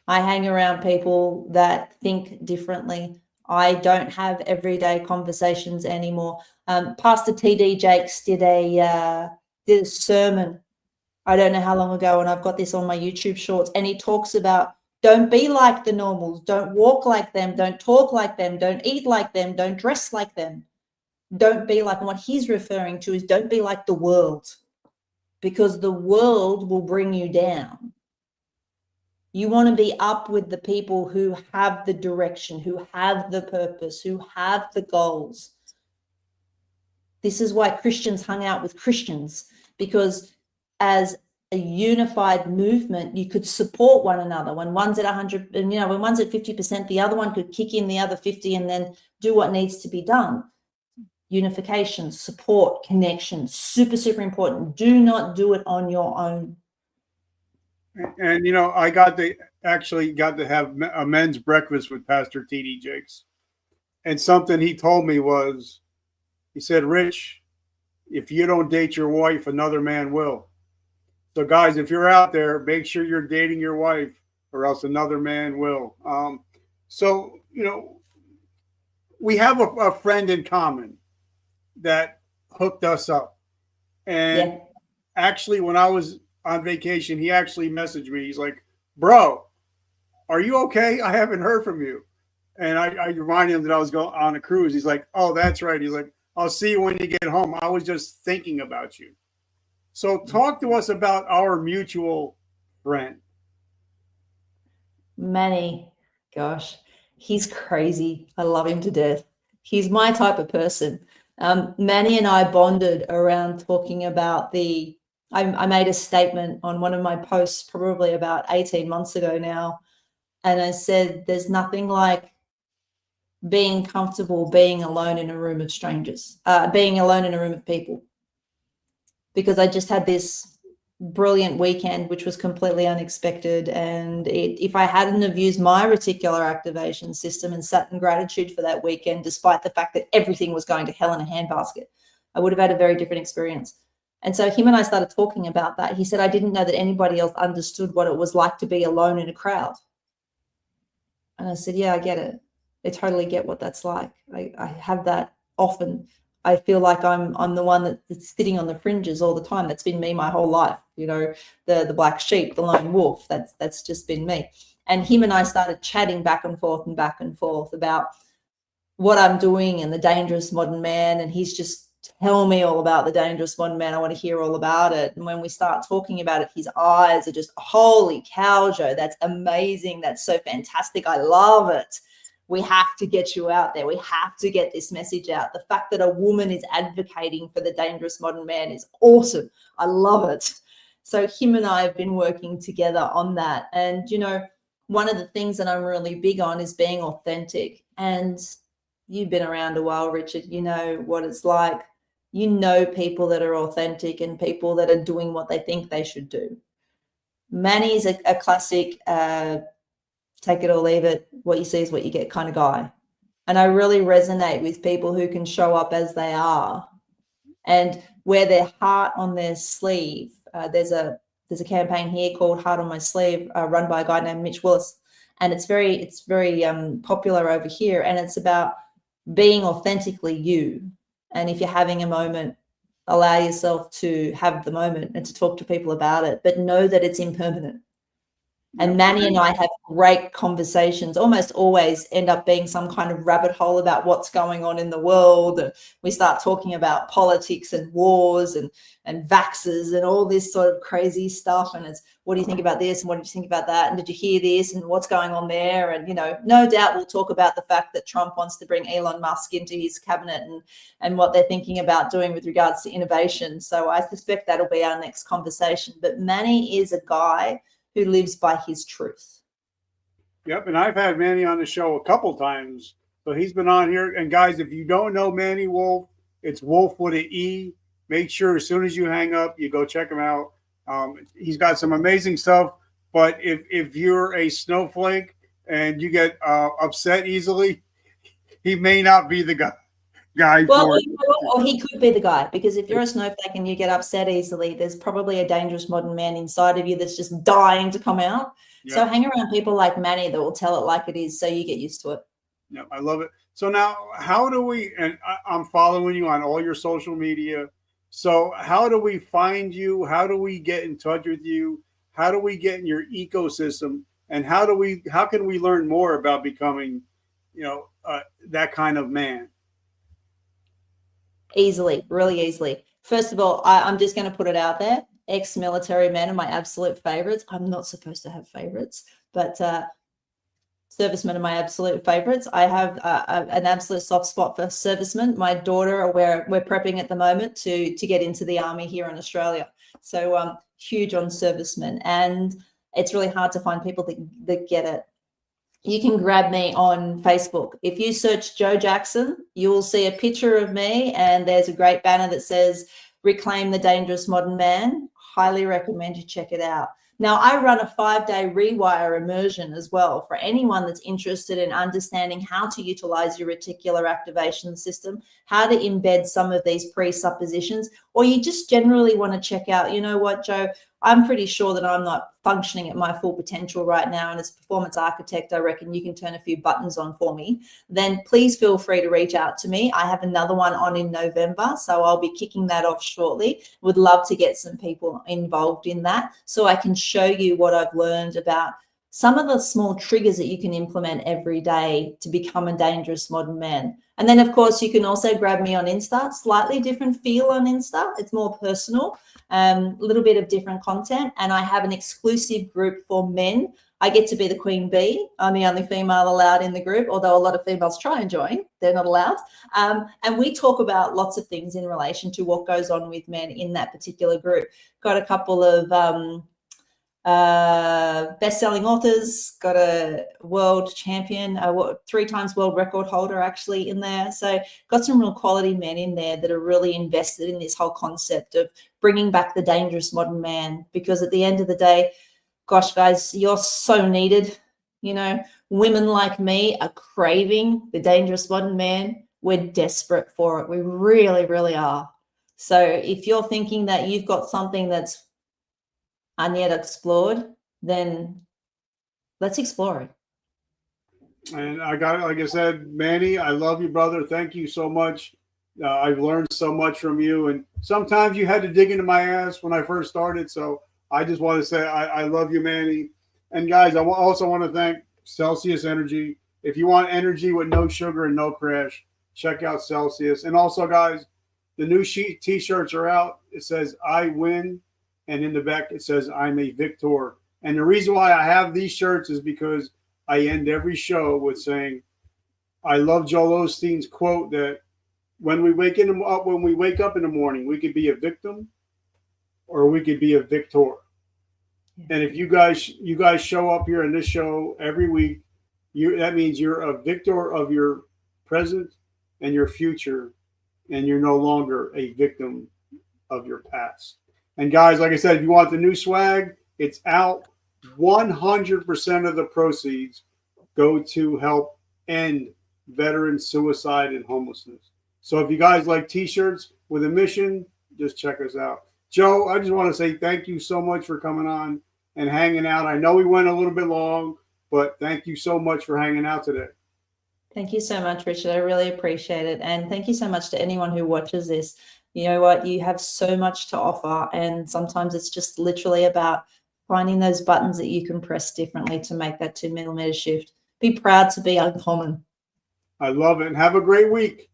I hang around people that think differently. I don't have everyday conversations anymore. Pastor T.D. Jakes did a sermon, I don't know how long ago, and I've got this on my YouTube shorts, and he talks about don't be like the normals, don't walk like them, don't talk like them, don't eat like them, don't dress like them. Don't be like, and what he's referring to is don't be like the world, because the world will bring you down. You want to be up with the people who have the direction, who have the purpose, who have the goals. This is why Christians hung out with Christians, because as a unified movement, you could support one another. When one's at 100, and when one's at 50%, the other one could kick in the other 50 and then do what needs to be done. Unification, support, connection, super, super important. Do not do it on your own. And I got to have a men's breakfast with Pastor T.D. Jakes, and something he told me was, he said, "Rich, if you don't date your wife, another man will. So guys, if you're out there, make sure you're dating your wife, or else another man will." So we have a friend in common that hooked us up, and actually, when I was on vacation, he actually messaged me. He's like, "Bro, are you okay? I haven't heard from you." And I reminded him that I was going on a cruise. He's like, "Oh, that's right." He's like, "I'll see you when you get home. I was just thinking about you." So talk to us about our mutual friend. Manny, gosh, he's crazy. I love him to death. He's my type of person. Manny and I bonded around talking about I made a statement on one of my posts probably about 18 months ago now. And I said, there's nothing like being comfortable being alone in a room of strangers, being alone in a room of people. Because I just had this brilliant weekend, which was completely unexpected. And if I hadn't have used my reticular activation system and sat in gratitude for that weekend, despite the fact that everything was going to hell in a handbasket, I would have had a very different experience. And so him and I started talking about that. He said, I didn't know that anybody else understood what it was like to be alone in a crowd. And I said, yeah, I get it. I totally get what that's like. I have that often. I feel like I'm the one that's sitting on the fringes all the time. That's been me my whole life. You know, the black sheep, the lone wolf. That's just been me. And him and I started chatting back and forth about what I'm doing and the dangerous modern man. And he's just tell me all about the dangerous modern man. I want to hear all about it. And when we start talking about it, his eyes are just, holy cow, Joe, that's amazing. That's so fantastic. I love it. We have to get you out there. We have to get this message out. The fact that a woman is advocating for the dangerous modern man is awesome. I love it. So him and I have been working together on that. And, you know, one of the things that I'm really big on is being authentic. And you've been around a while, Richard. You know what it's like. You know people that are authentic and people that are doing what they think they should do. Manny's a classic take it or leave it, what you see is what you get kind of guy. And I really resonate with people who can show up as they are and wear their heart on their sleeve. There's a campaign here called Heart on My Sleeve, run by a guy named Mitch Willis, and it's very popular over here. And it's about being authentically you. And if you're having a moment, allow yourself to have the moment and to talk to people about it, but know that it's impermanent. And Manny and I have great conversations, almost always end up being some kind of rabbit hole about what's going on in the world. And we start talking about politics and wars and vaxxers and all this sort of crazy stuff. And it's, what do you think about this? And what did you think about that? And did you hear this? And what's going on there? And, you know, no doubt we'll talk about the fact that Trump wants to bring Elon Musk into his cabinet and what they're thinking about doing with regards to innovation. So I suspect that'll be our next conversation. But Manny is a guy who lives by his truth. Yep, and I've had Manny on the show a couple times. So he's been on here. And guys, if you don't know Manny Wolf, it's Wolf with an E. Make sure as soon as you hang up, you go check him out. He's got some amazing stuff. But if you're a snowflake and you get upset easily, he may not be the guy. Or he could be the guy, because if you're a snowflake and you get upset easily, there's probably a dangerous modern man inside of you that's just dying to come out. Yeah. So hang around people like Manny that will tell it like it is, so you get used to it. Yeah, I love it. So now, how do we, and I'm following you on all your social media. So how do we find you? How do we get in touch with you? How do we get in your ecosystem? And how can we learn more about becoming, that kind of man? Easily, really easily. First of all, I'm just going to put it out there. Ex-military men are my absolute favorites. I'm not supposed to have favorites, but servicemen are my absolute favorites. I have an absolute soft spot for servicemen. My daughter, we're prepping at the moment to get into the army here in Australia. So huge on servicemen, and it's really hard to find people that get it. You can grab me on Facebook. If you search Joe Jackson, you will see a picture of me, and there's a great banner that says Reclaim the Dangerous Modern Man. Highly recommend you check it out. Now, I run a 5-day rewire immersion as well for anyone that's interested in understanding how to utilize your reticular activation system, how to embed some of these presuppositions, or you just generally want to check out, you know what, Joe, I'm pretty sure that I'm not functioning at my full potential right now. And as a performance architect, I reckon you can turn a few buttons on for me. Then please feel free to reach out to me. I have another one on in November, so I'll be kicking that off shortly. Would love to get some people involved in that so I can show you what I've learned about some of the small triggers that you can implement every day to become a dangerous modern man. And then, of course, you can also grab me on Insta. Slightly different feel on Insta. It's more personal, a little bit of different content. And I have an exclusive group for men. I get to be the queen bee. I'm the only female allowed in the group, although a lot of females try and join. They're not allowed. And we talk about lots of things in relation to what goes on with men in that particular group. Got a couple of best-selling authors, got a world champion, 3 times world record holder actually in there. So got some real quality men in there that are really invested in this whole concept of bringing back the dangerous modern man, because at the end of the day, gosh, guys, you're so needed. You know, women like me are craving the dangerous modern man. We're desperate for it. We really, really are. So if you're thinking that you've got something that's unyet explored, then let's explore it. And I got, like I said, Manny, I love you, brother. Thank you so much. I've learned so much from you. And sometimes you had to dig into my ass when I first started. So I just want to say I love you, Manny. And guys, I also want to thank Celsius Energy. If you want energy with no sugar and no crash, check out Celsius. And also, guys, the new t-shirts are out. It says I win. And in the back, it says I'm a victor. And the reason why I have these shirts is because I end every show with saying, I love Joel Osteen's quote that when we wake up in the morning, we could be a victim or we could be a victor. And if you guys show up here in this show every week, that means you're a victor of your present and your future, and you're no longer a victim of your past. And guys, like I said, if you want the new swag, it's out. 100% of the proceeds go to help end veteran suicide and homelessness. So if you guys like t-shirts with a mission, just check us out. Joe, I just want to say thank you so much for coming on and hanging out. I know we went a little bit long, but thank you so much for hanging out today. Thank you so much, Richard. I really appreciate it. And thank you so much to anyone who watches this. You know what? You have so much to offer. And sometimes it's just literally about finding those buttons that you can press differently to make that 2 millimeter shift. Be proud to be uncommon. I love it. And have a great week.